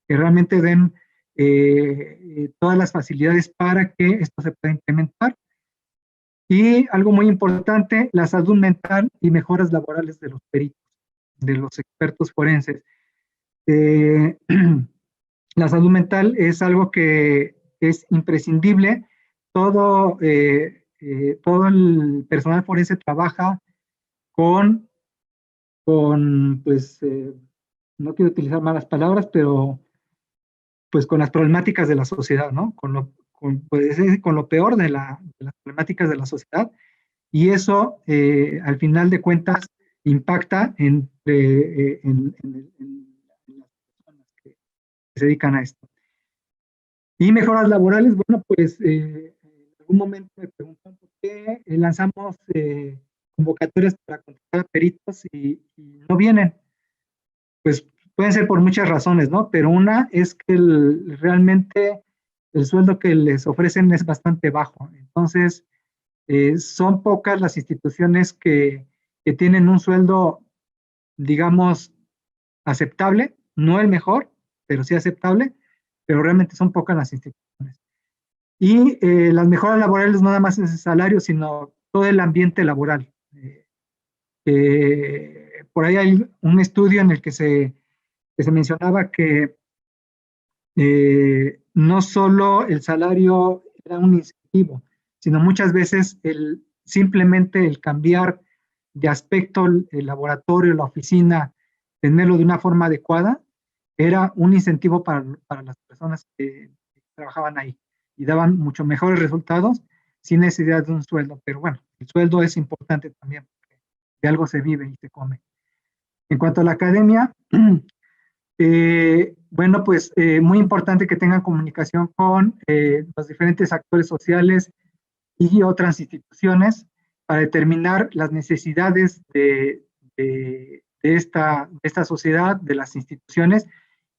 que realmente den todas las facilidades para que esto se pueda implementar. Y algo muy importante, la salud mental y mejoras laborales de los peritos, de los expertos forenses. La salud mental es algo que es imprescindible. Todo el personal forense trabaja con, pues, no quiero utilizar malas palabras, pero pues con las problemáticas de la sociedad, ¿no? Con lo peor de las problemáticas de la sociedad. Y eso, al final de cuentas, impacta en las personas que se dedican a esto. Y mejoras laborales, bueno, pues en algún momento me preguntan por qué lanzamos convocatorias para contratar a peritos y no vienen. Pues pueden ser por muchas razones, ¿no? Pero una es que realmente el sueldo que les ofrecen es bastante bajo. Entonces, son pocas las instituciones que tienen un sueldo, digamos, aceptable, no el mejor, pero sí aceptable, pero realmente son pocas las instituciones. Y las mejoras laborales no nada más es el salario, sino todo el ambiente laboral. Por ahí hay un estudio en el que se mencionaba que no solo el salario era un incentivo, sino muchas veces simplemente el cambiar de aspecto el laboratorio, la oficina, tenerlo de una forma adecuada, era un incentivo para las personas que trabajaban ahí y daban mucho mejores resultados sin necesidad de un sueldo. Pero bueno, el sueldo es importante también, porque de algo se vive y se come. En cuanto a la academia, bueno, pues muy importante que tengan comunicación con los diferentes actores sociales y otras instituciones para determinar las necesidades de esta sociedad, de las instituciones,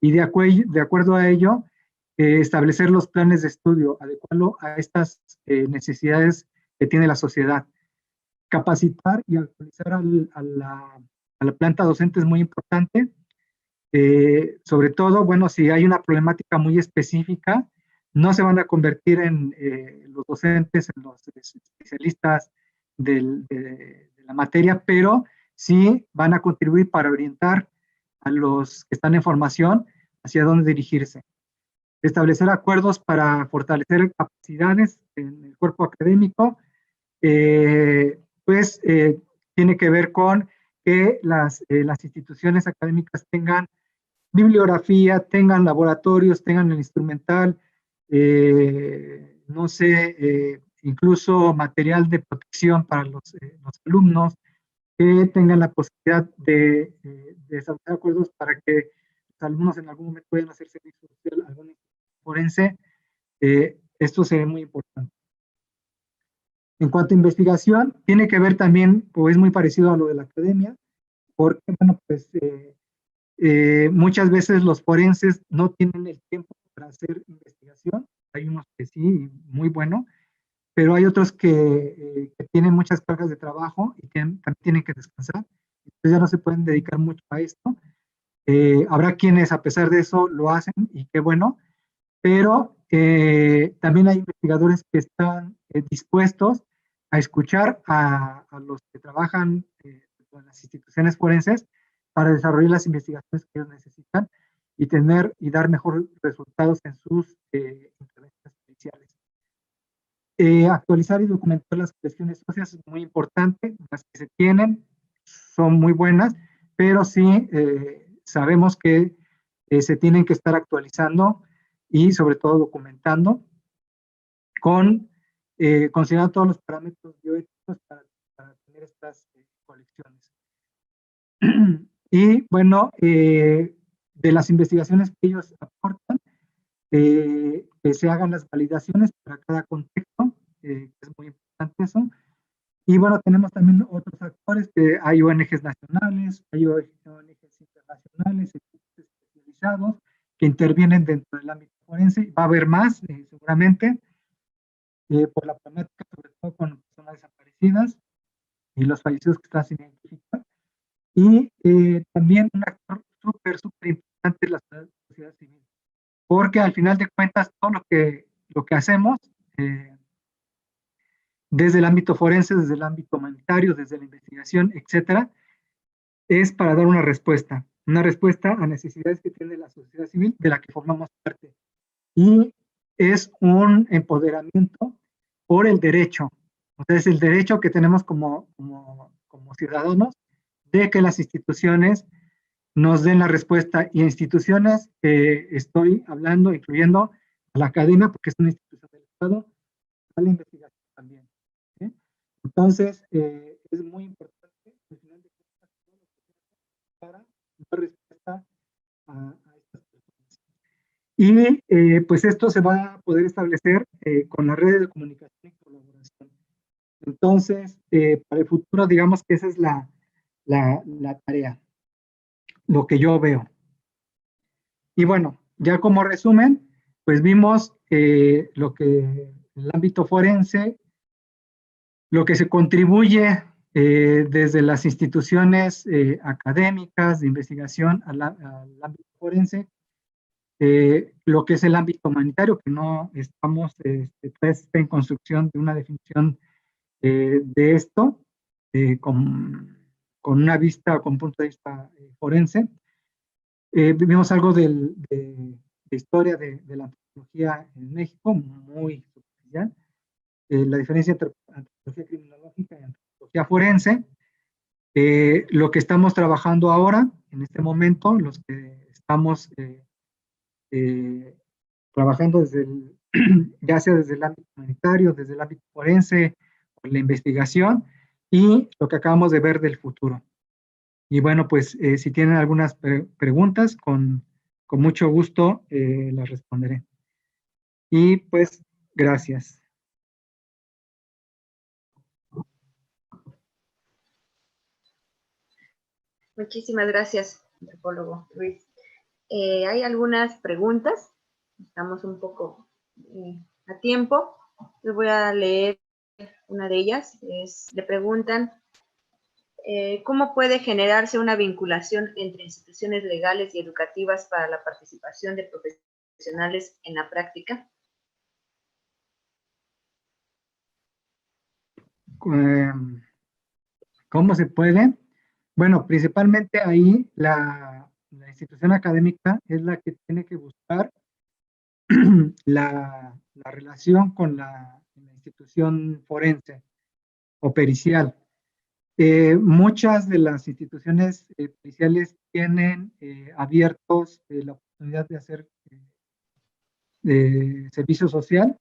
y de acuerdo a ello, establecer los planes de estudio, adecuarlo a estas necesidades que tiene la sociedad. Capacitar y actualizar a la planta docente es muy importante, sobre todo, bueno, si hay una problemática muy específica, no se van a convertir en los docentes, en los especialistas de la materia, pero sí van a contribuir para orientar a los que están en formación hacia dónde dirigirse. Establecer acuerdos para fortalecer capacidades en el cuerpo académico, pues tiene que ver con que las instituciones académicas tengan bibliografía, tengan laboratorios, tengan el instrumental, no sé, incluso material de protección para los alumnos, que tengan la posibilidad de establecer acuerdos para que los alumnos en algún momento puedan hacer servicio social, algún forense. Esto sería muy importante. En cuanto a investigación, tiene que ver también, pues es muy parecido a lo de la academia, porque, bueno, pues muchas veces los forenses no tienen el tiempo para hacer investigación. Hay unos que sí, muy bueno, pero hay otros que tienen muchas cargas de trabajo y que también tienen que descansar. Entonces ya no se pueden dedicar mucho a esto. Habrá quienes a pesar de eso lo hacen y qué bueno, pero también hay investigadores que están dispuestos a escuchar a los que trabajan en las instituciones forenses para desarrollar las investigaciones que ellos necesitan y tener y dar mejores resultados en sus intervenciones policiales. Actualizar y documentar las cuestiones sociales es muy importante. Las que se tienen son muy buenas, pero sí sabemos que se tienen que estar actualizando y sobre todo documentando con considerando todos los parámetros bioéticos para tener estas colecciones. Y bueno, de las investigaciones que ellos aportan, que se hagan las validaciones para cada contexto, es muy importante eso. Y bueno, tenemos también otros actores, que hay ONGs nacionales, hay ONGs internacionales, equipos especializados que intervienen dentro del ámbito forense. Va a haber más, seguramente, por la problemática, sobre todo con personas desaparecidas y los fallecidos que están sin identificar. Y también un actor súper importante es la sociedad civil, porque al final de cuentas todo lo que hacemos desde el ámbito forense, desde el ámbito humanitario, desde la investigación, etcétera, es para dar una respuesta a necesidades que tiene la sociedad civil de la que formamos parte. Y es un empoderamiento por el derecho, o sea, es el derecho que tenemos como ciudadanos de que las instituciones nos den la respuesta, y instituciones estoy hablando, incluyendo a la academia, porque es una institución del Estado, a la investigación también. ¿Sí? Entonces, es muy importante al final de cuentas para dar respuesta a estas personas. Y pues esto se va a poder establecer con las redes de comunicación y colaboración. Entonces, para el futuro, digamos que esa es la tarea, lo que yo veo. Y bueno, ya como resumen, pues vimos lo que el ámbito forense, lo que se contribuye desde las instituciones académicas de investigación al ámbito forense, lo que es el ámbito humanitario, que no estamos, está en construcción de una definición de esto, con una vista, con un punto de vista forense. Vimos algo de historia de la antropología en México, muy superficial. La diferencia entre antropología criminológica y antropología forense. Lo que estamos trabajando ahora, en este momento, los que estamos trabajando ya sea desde el ámbito humanitario, desde el ámbito forense, o la investigación, y lo que acabamos de ver del futuro. Y bueno, pues si tienen algunas preguntas, con mucho gusto las responderé. Y pues, gracias. Muchísimas gracias, antropólogo Luis. Hay algunas preguntas, estamos un poco a tiempo. Les voy a leer una de ellas. Le preguntan, ¿cómo puede generarse una vinculación entre instituciones legales y educativas para la participación de profesionales en la práctica? ¿Cómo se puede? Bueno, principalmente ahí la institución académica es la que tiene que buscar la relación con la institución forense o pericial. Muchas de las instituciones periciales tienen abiertos la oportunidad de hacer servicio social,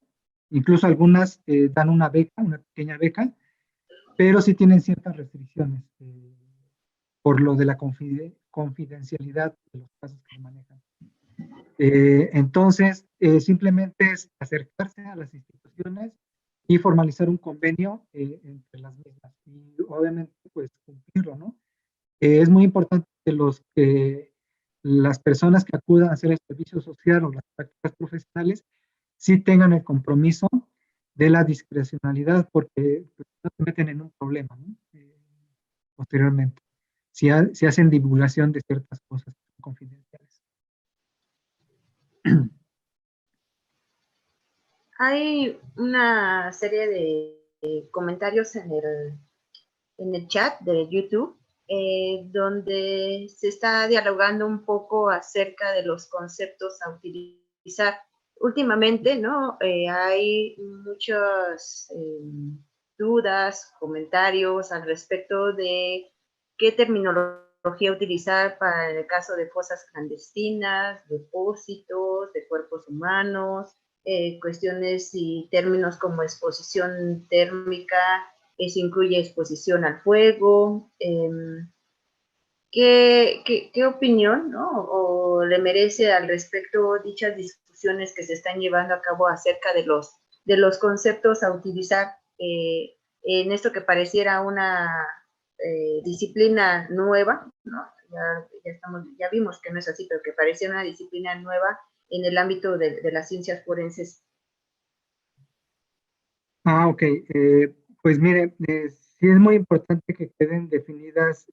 incluso algunas dan una beca, una pequeña beca, pero sí tienen ciertas restricciones por lo de la confidencialidad de los casos que se manejan. Entonces, simplemente es acercarse a las instituciones y formalizar un convenio entre las mismas y obviamente pues cumplirlo, ¿no? Es muy importante que las personas que acudan a hacer el servicio social o las prácticas profesionales sí tengan el compromiso de la discrecionalidad porque pues, no se meten en un problema, ¿no? Posteriormente, si hacen divulgación de ciertas cosas confidenciales. Hay una serie de comentarios en el chat de YouTube, donde se está dialogando un poco acerca de los conceptos a utilizar. Últimamente, ¿no? Hay muchas dudas, comentarios al respecto de qué terminología utilizar para el caso de fosas clandestinas, depósitos de cuerpos humanos, cuestiones y términos como exposición térmica, se incluye exposición al fuego. ¿Qué opinión, ¿no? o le merece al respecto dichas discusiones que se están llevando a cabo acerca de los conceptos a utilizar en esto que pareciera una disciplina nueva, ¿no? Ya vimos que no es así, pero que pareciera una disciplina nueva en el ámbito de las ciencias forenses? Ok. Pues mire, sí es muy importante que queden definidas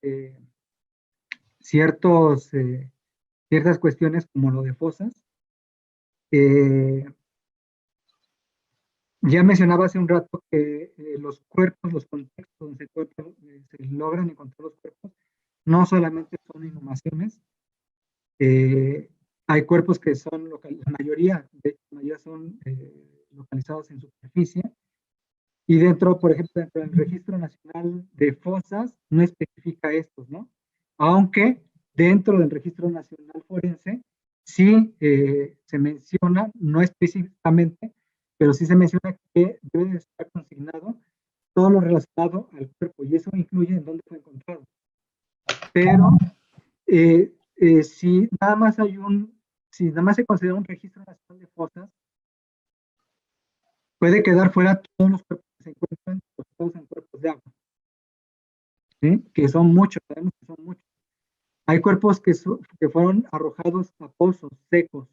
ciertas cuestiones como lo de fosas. Ya mencionaba hace un rato que los cuerpos, los contextos donde se logran encontrar los cuerpos, no solamente son inhumaciones, hay cuerpos que son, la mayoría son localizados en superficie, y dentro, por ejemplo, dentro del Registro Nacional de Fosas, no especifica estos, ¿no? Aunque dentro del Registro Nacional Forense, sí se menciona, no específicamente, pero sí se menciona que debe de estar consignado todo lo relacionado al cuerpo, y eso incluye en dónde fue encontrado. Pero si nada más se considera un Registro Nacional de Fosas, puede quedar fuera todos los cuerpos que se encuentran depositados en cuerpos de agua, ¿sí? Que son muchos, sabemos que son muchos. Hay cuerpos que fueron arrojados a pozos secos.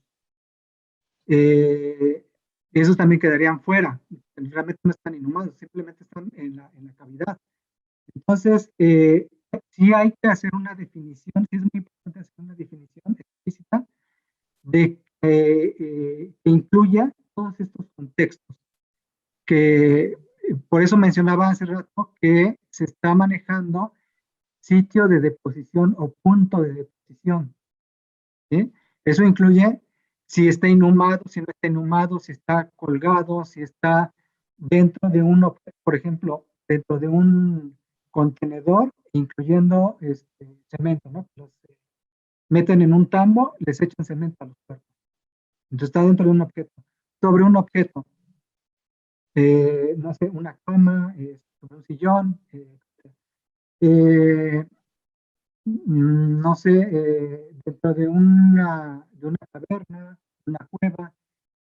Esos también quedarían fuera. Realmente no están inhumados, simplemente están en la cavidad. Entonces, sí hay que hacer una definición, sí es muy importante hacer una definición explícita que incluya todos estos contextos. Por eso mencionaba hace rato que se está manejando sitio de deposición o punto de deposición, ¿sí? Eso incluye si está inhumado, si no está inhumado, si está colgado, si está dentro de por ejemplo, dentro de un contenedor, incluyendo cemento, ¿no? Los meten en un tambo, les echan cemento a los cuerpos. Entonces está dentro de un objeto. Sobre un objeto, no sé, una cama, sobre un sillón, eh, no sé, dentro de una caverna, una cueva.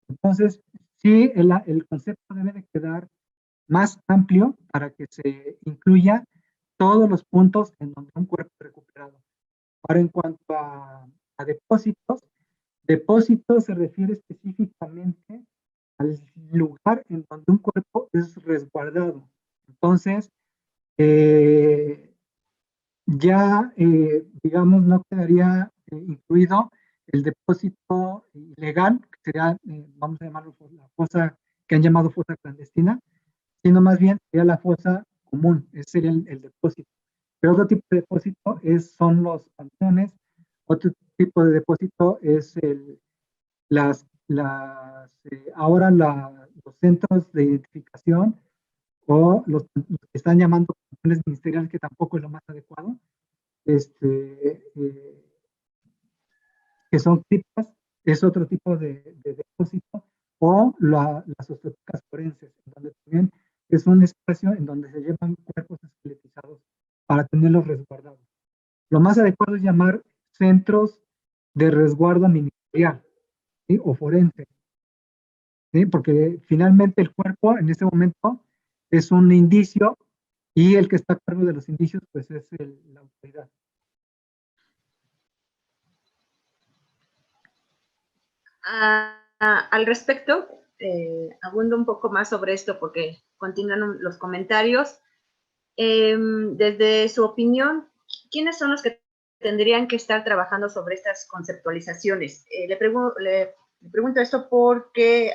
Entonces, sí, el concepto debe de quedar más amplio para que se incluya todos los puntos en donde un cuerpo es recuperado. Ahora, en cuanto a depósitos, depósito se refiere específicamente al lugar en donde un cuerpo es resguardado. Entonces, eh, ya, digamos, no quedaría incluido el depósito ilegal, que sería, vamos a llamarlo la fosa que han llamado fosa clandestina, sino más bien sería la fosa común, ese sería el depósito. Pero otro tipo de depósito son los panteones, otro tipo de depósito es ahora los centros de identificación o los que están llamando panteones ministeriales, que tampoco es lo más adecuado, que son criptas, es otro tipo de depósito, o las osteotecas forenses, en donde también es un espacio en donde se llevan cuerpos esqueletizados para tenerlos resguardados. Lo más adecuado es llamar centros de resguardo ministerial, ¿sí? O forense, ¿sí? Porque finalmente el cuerpo en este momento es un indicio y el que está a cargo de los indicios pues es la autoridad. Al respecto, abundo un poco más sobre esto porque continúan los comentarios. Desde su opinión, ¿quiénes son los que tendrían que estar trabajando sobre estas conceptualizaciones? Le pregunto esto porque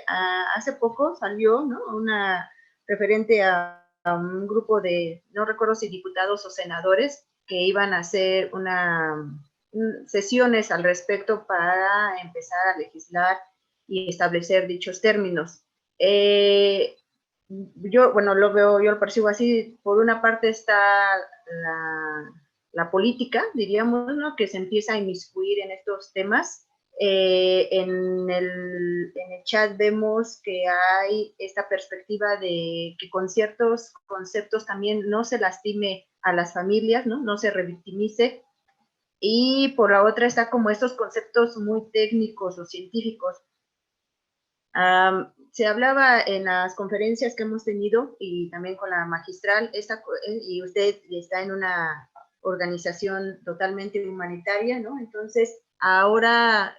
hace poco salió, ¿no?, una referente a un grupo de, no recuerdo si diputados o senadores, que iban a hacer sesiones al respecto para empezar a legislar y establecer dichos términos. Yo, bueno, yo lo percibo así. Por una parte está la política, diríamos, ¿no?, que se empieza a inmiscuir en estos temas. En el chat vemos que hay esta perspectiva de que con ciertos conceptos también no se lastime a las familias, ¿no?, no se revictimice. Y por la otra está como estos conceptos muy técnicos o científicos. Se hablaba en las conferencias que hemos tenido y también con la magistral, y usted está en una organización totalmente humanitaria, ¿no? Entonces, ahora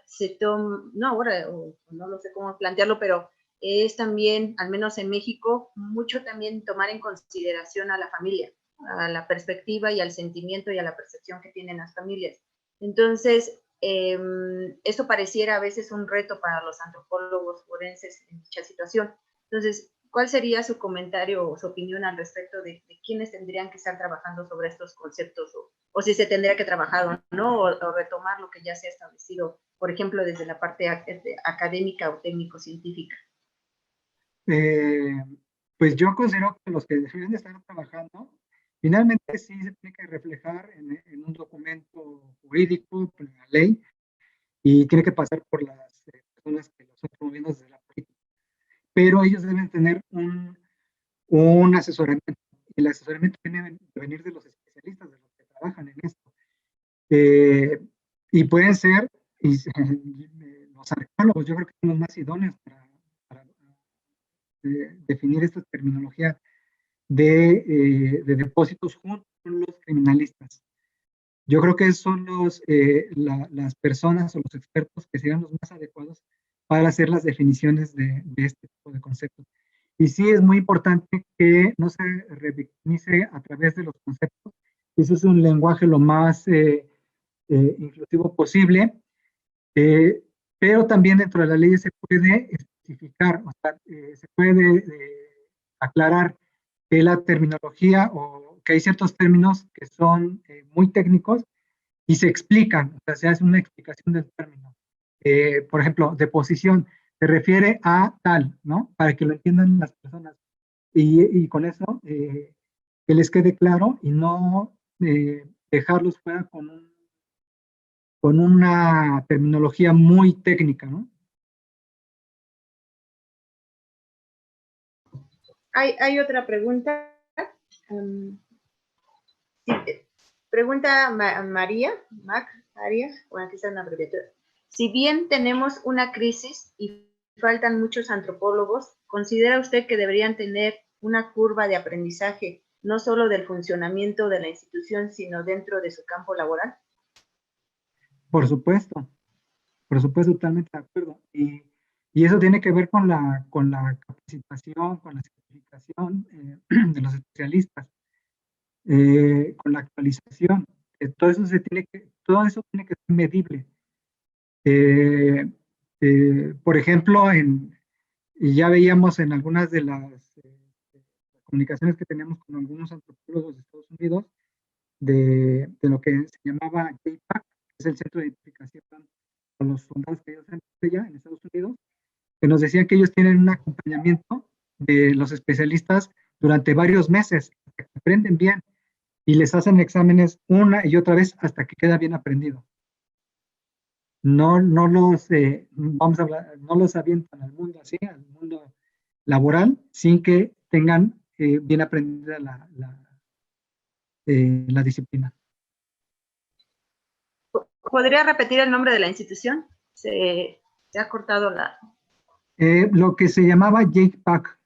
no ahora, no lo sé cómo plantearlo, pero es también, al menos en México, mucho también tomar en consideración a la familia, a la perspectiva y al sentimiento y a la percepción que tienen las familias. Entonces, esto pareciera a veces un reto para los antropólogos forenses en dicha situación. Entonces, ¿cuál sería su comentario o su opinión al respecto de quiénes tendrían que estar trabajando sobre estos conceptos, o si se tendría que trabajar o no, o retomar lo que ya se ha establecido, por ejemplo, desde la parte académica o técnico-científica? Pues yo considero que los que deben de estar trabajando, finalmente sí se tiene que reflejar en un documento jurídico, en la ley, y tiene que pasar por las personas que lo están promoviendo desde la política. Pero ellos deben tener un asesoramiento. El asesoramiento tiene que venir de los especialistas, de los que trabajan en esto. Y pueden ser los arqueólogos, yo creo que son los más idóneos para definir esta terminología de depósitos junto con los criminalistas. Yo creo que son las personas o los expertos que serían los más adecuados para hacer las definiciones de este tipo de conceptos. Y sí es muy importante que no se revictimice a través de los conceptos. Eso es un lenguaje lo más inclusivo posible, eh, pero también dentro de la ley se puede especificar, o sea, se puede aclarar que la terminología o que hay ciertos términos que son muy técnicos y se explican, o sea, se hace una explicación del término. Por ejemplo, deposición se refiere a tal, ¿no? Para que lo entiendan las personas. Y con eso, que les quede claro y no dejarlos fuera con una terminología muy técnica, ¿no? Hay otra pregunta. Um, Sí, pregunta María, bueno, aquí está una abreviatura. Si bien tenemos una crisis y faltan muchos antropólogos, ¿considera usted que deberían tener una curva de aprendizaje, no solo del funcionamiento de la institución, sino dentro de su campo laboral? Por supuesto, totalmente de acuerdo. Y eso tiene que ver con la capacitación, con la certificación de los especialistas, con la actualización. Todo eso tiene que ser medible. Por ejemplo, y ya veíamos en algunas de las comunicaciones que tenemos con algunos antropólogos de Estados Unidos, de lo que se llamaba JPAC, que es el Centro de Identificación a los soldados caídos en batalla en Estados Unidos, que nos decían que ellos tienen un acompañamiento de los especialistas durante varios meses, hasta que aprenden bien, y les hacen exámenes una y otra vez hasta que queda bien aprendido. No los, vamos a hablar, no los avientan al mundo así, al mundo laboral, sin que tengan bien aprendida la disciplina. ¿Podría repetir el nombre de la institución? Se ha cortado la... Lo que se llamaba JPAC,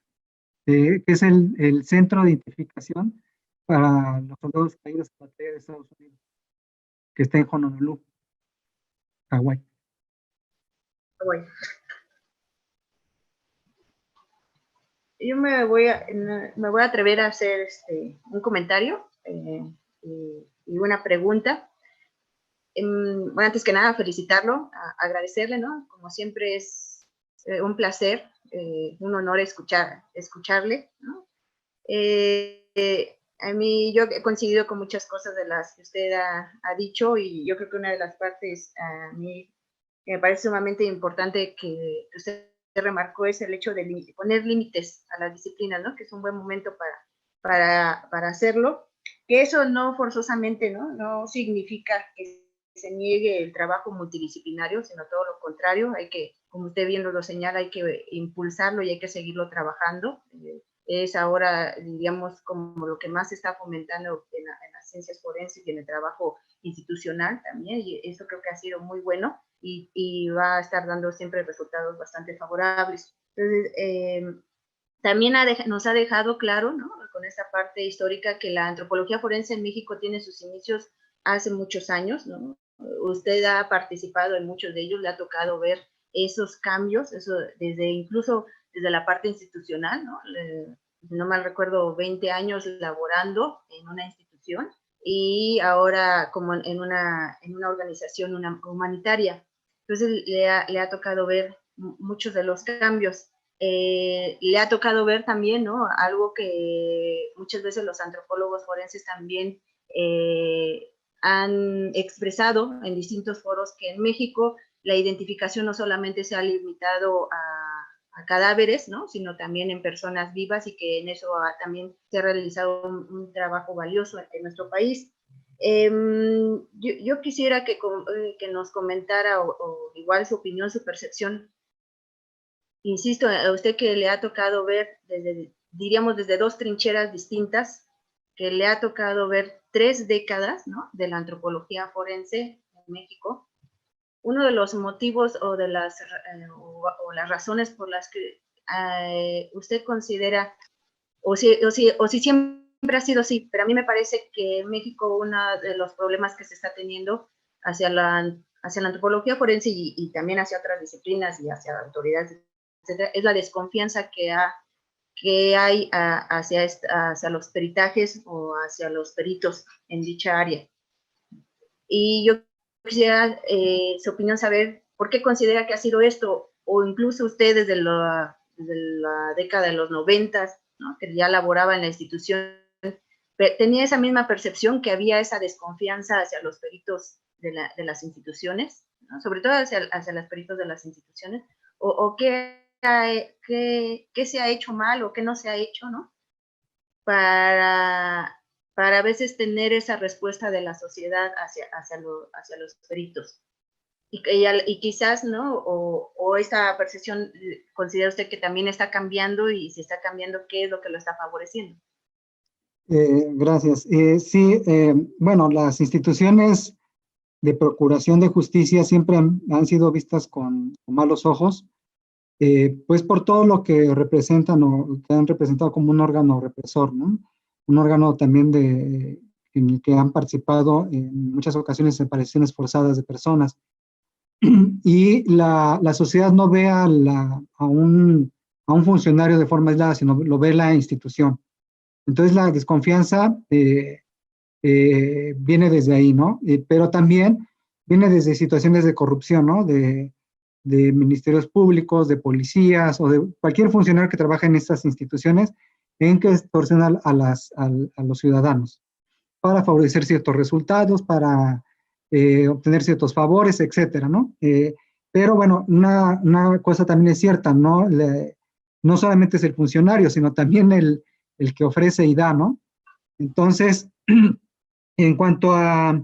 que es el Centro de Identificación para los soldados caídos en batalla de Estados Unidos, que está en Honolulu, Hawái. Hawái. Yo me voy a atrever a hacer un comentario y una pregunta. Bueno, antes que nada, felicitarlo, agradecerle, ¿no? Como siempre es un placer, un honor escucharle, ¿no? A mí, yo he coincidido con muchas cosas de las que usted ha dicho, y yo creo que una de las partes a mí que me parece sumamente importante que usted remarcó es el hecho de poner límites a las disciplinas, ¿no? Que es un buen momento para hacerlo, que eso no forzosamente, no significa que se niegue el trabajo multidisciplinario, sino todo lo contrario. Hay que, como usted bien lo señala, hay que impulsarlo y hay que seguirlo trabajando. Es ahora, diríamos, como lo que más se está fomentando en las ciencias forenses y en el trabajo institucional también, y eso creo que ha sido muy bueno y va a estar dando siempre resultados bastante favorables. Entonces, también nos ha dejado claro, ¿no? Con esta parte histórica, que la antropología forense en México tiene sus inicios hace muchos años, ¿no? Usted ha participado en muchos de ellos, le ha tocado ver esos cambios, eso incluso desde la parte institucional, ¿no? No mal recuerdo, 20 años laborando en una institución y ahora como en una organización humanitaria. Entonces le ha tocado ver muchos de los cambios. Le ha tocado ver también, ¿no? Algo que muchas veces los antropólogos forenses también han expresado en distintos foros, que en México la identificación no solamente se ha limitado a cadáveres, ¿no? Sino también en personas vivas, y que en eso también se ha realizado un trabajo valioso en nuestro país. Yo quisiera que nos comentara o igual su opinión, su percepción. Insisto, a usted que le ha tocado ver diríamos desde dos trincheras distintas, que le ha tocado ver 3 décadas, ¿no? De la antropología forense en México. Uno de los motivos o de las razones por las que usted considera, o si siempre ha sido así, pero a mí me parece que en México uno de los problemas que se está teniendo hacia la antropología forense y también hacia otras disciplinas y hacia autoridades, etcétera, es la desconfianza que hay hacia los peritajes o hacia los peritos en dicha área. Y yo quisiera su opinión, saber por qué considera que ha sido esto, o incluso usted desde la década de los 90, ¿no? Que ya laboraba en la institución, tenía esa misma percepción, que había esa desconfianza hacia los peritos de las instituciones, ¿no? Sobre todo hacia los peritos de las instituciones, o qué se ha hecho mal o qué no se ha hecho, ¿no? Para a veces tener esa respuesta de la sociedad hacia los peritos. Y quizás, ¿no? O esta percepción, ¿considera usted que también está cambiando? Y si está cambiando, ¿qué es lo que lo está favoreciendo? Gracias. Sí, bueno, las instituciones de procuración de justicia siempre han sido vistas con malos ojos, pues por todo lo que representan o que han representado como un órgano represor, ¿no? Un órgano también en el que han participado en muchas ocasiones en desapariciones forzadas de personas. Y la sociedad no ve a un funcionario de forma aislada, sino lo ve la institución. Entonces la desconfianza viene desde ahí, ¿no? Pero también viene desde situaciones de corrupción, ¿no? De ministerios públicos, de policías o de cualquier funcionario que trabaja en estas instituciones en que extorsionan a los ciudadanos para favorecer ciertos resultados, para obtener ciertos favores, etcétera, ¿no? Pero bueno, una cosa también es cierta, ¿no? No solamente es el funcionario, sino también el que ofrece y da, ¿no? Entonces, en cuanto a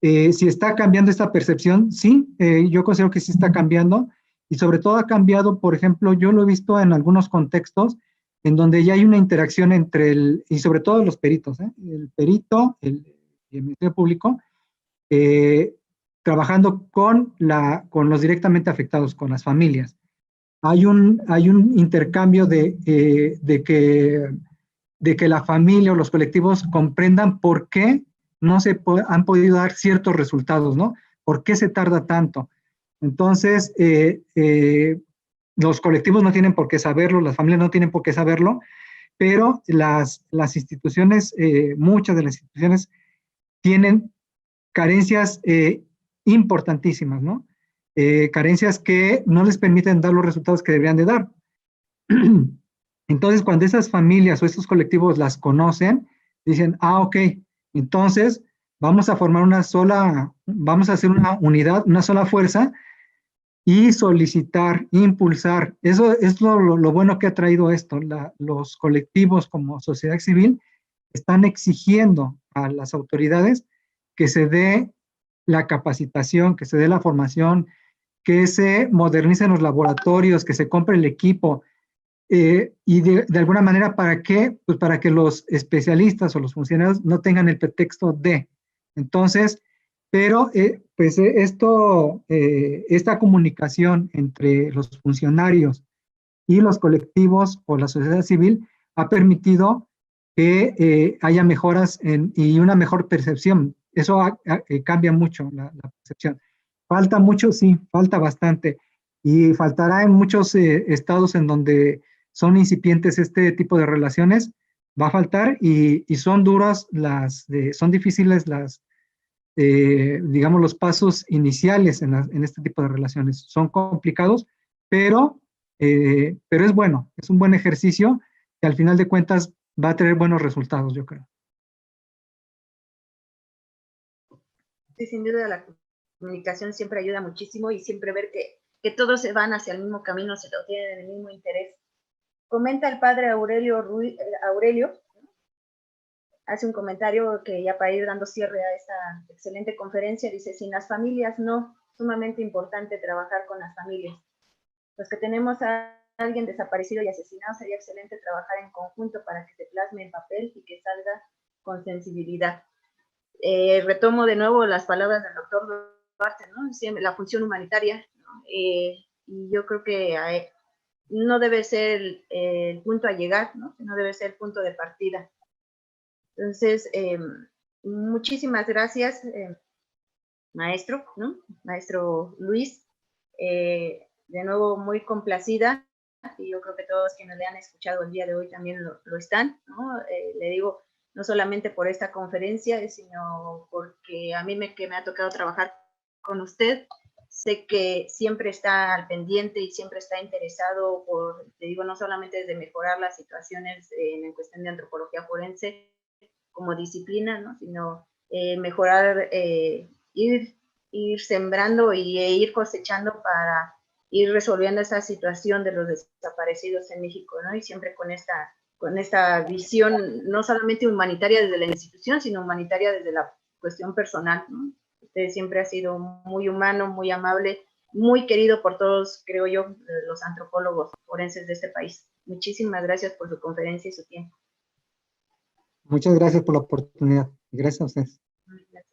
si está cambiando esta percepción, sí, yo considero que sí está cambiando y sobre todo ha cambiado, por ejemplo, yo lo he visto en algunos contextos en donde ya hay una interacción entre y sobre todo los peritos, el perito, el Ministerio Público, eh, trabajando con los directamente afectados, con las familias. Hay un intercambio de que la familia o los colectivos comprendan por qué no han podido dar ciertos resultados, ¿no? ¿Por qué se tarda tanto? Entonces, los colectivos no tienen por qué saberlo, las familias no tienen por qué saberlo, pero las instituciones, muchas de las instituciones tienen carencias importantísimas, ¿no? Carencias que no les permiten dar los resultados que deberían de dar. Entonces, cuando esas familias o estos colectivos las conocen, dicen, ah, ok, entonces vamos a formar vamos a hacer una unidad, una sola fuerza y solicitar, impulsar. Eso es lo bueno que ha traído esto. Los colectivos como sociedad civil están exigiendo a las autoridades que se dé la capacitación, que se dé la formación, que se modernicen los laboratorios, que se compre el equipo, y de alguna manera, ¿para qué? Pues para que los especialistas o los funcionarios no tengan el pretexto de. Entonces, pero pues esta comunicación entre los funcionarios y los colectivos o la sociedad civil ha permitido que haya mejoras y una mejor percepción. Eso cambia mucho la percepción. Falta mucho, sí, falta bastante. Y faltará en muchos estados en donde son incipientes este tipo de relaciones, va a faltar y son duras, son difíciles digamos, los pasos iniciales en este tipo de relaciones. Son complicados, pero es bueno, es un buen ejercicio que al final de cuentas va a tener buenos resultados, yo creo. Sí, sin duda la comunicación siempre ayuda muchísimo y siempre ver que todos se van hacia el mismo camino, se lo tienen el mismo interés. Comenta el padre Aurelio, hace un comentario que ya para ir dando cierre a esta excelente conferencia, dice, sin las familias no, sumamente importante trabajar con las familias. Los que tenemos a alguien desaparecido y asesinado, sería excelente trabajar en conjunto para que se plasme en papel y que salga con sensibilidad. Retomo de nuevo las palabras del doctor Duarte, ¿no? La función humanitaria, ¿no? Y yo creo que no debe ser el punto a llegar, ¿no? No debe ser el punto de partida. Entonces, muchísimas gracias, maestro, ¿no? Maestro Luis. De nuevo, muy complacida, y yo creo que todos quienes le han escuchado el día de hoy también lo están, ¿no? Le digo, no solamente por esta conferencia, sino porque a mí que me ha tocado trabajar con usted, sé que siempre está al pendiente y siempre está interesado te digo, no solamente desde mejorar las situaciones en cuestión de antropología forense como disciplina, ¿no? Sino mejorar, ir sembrando e ir cosechando para ir resolviendo esa situación de los desaparecidos en México, ¿no? Y siempre con esta visión no solamente humanitaria desde la institución, sino humanitaria desde la cuestión personal, ¿no? Usted siempre ha sido muy humano, muy amable, muy querido por todos, creo yo, los antropólogos forenses de este país. Muchísimas gracias por su conferencia y su tiempo. Muchas gracias por la oportunidad. Gracias a ustedes. Gracias.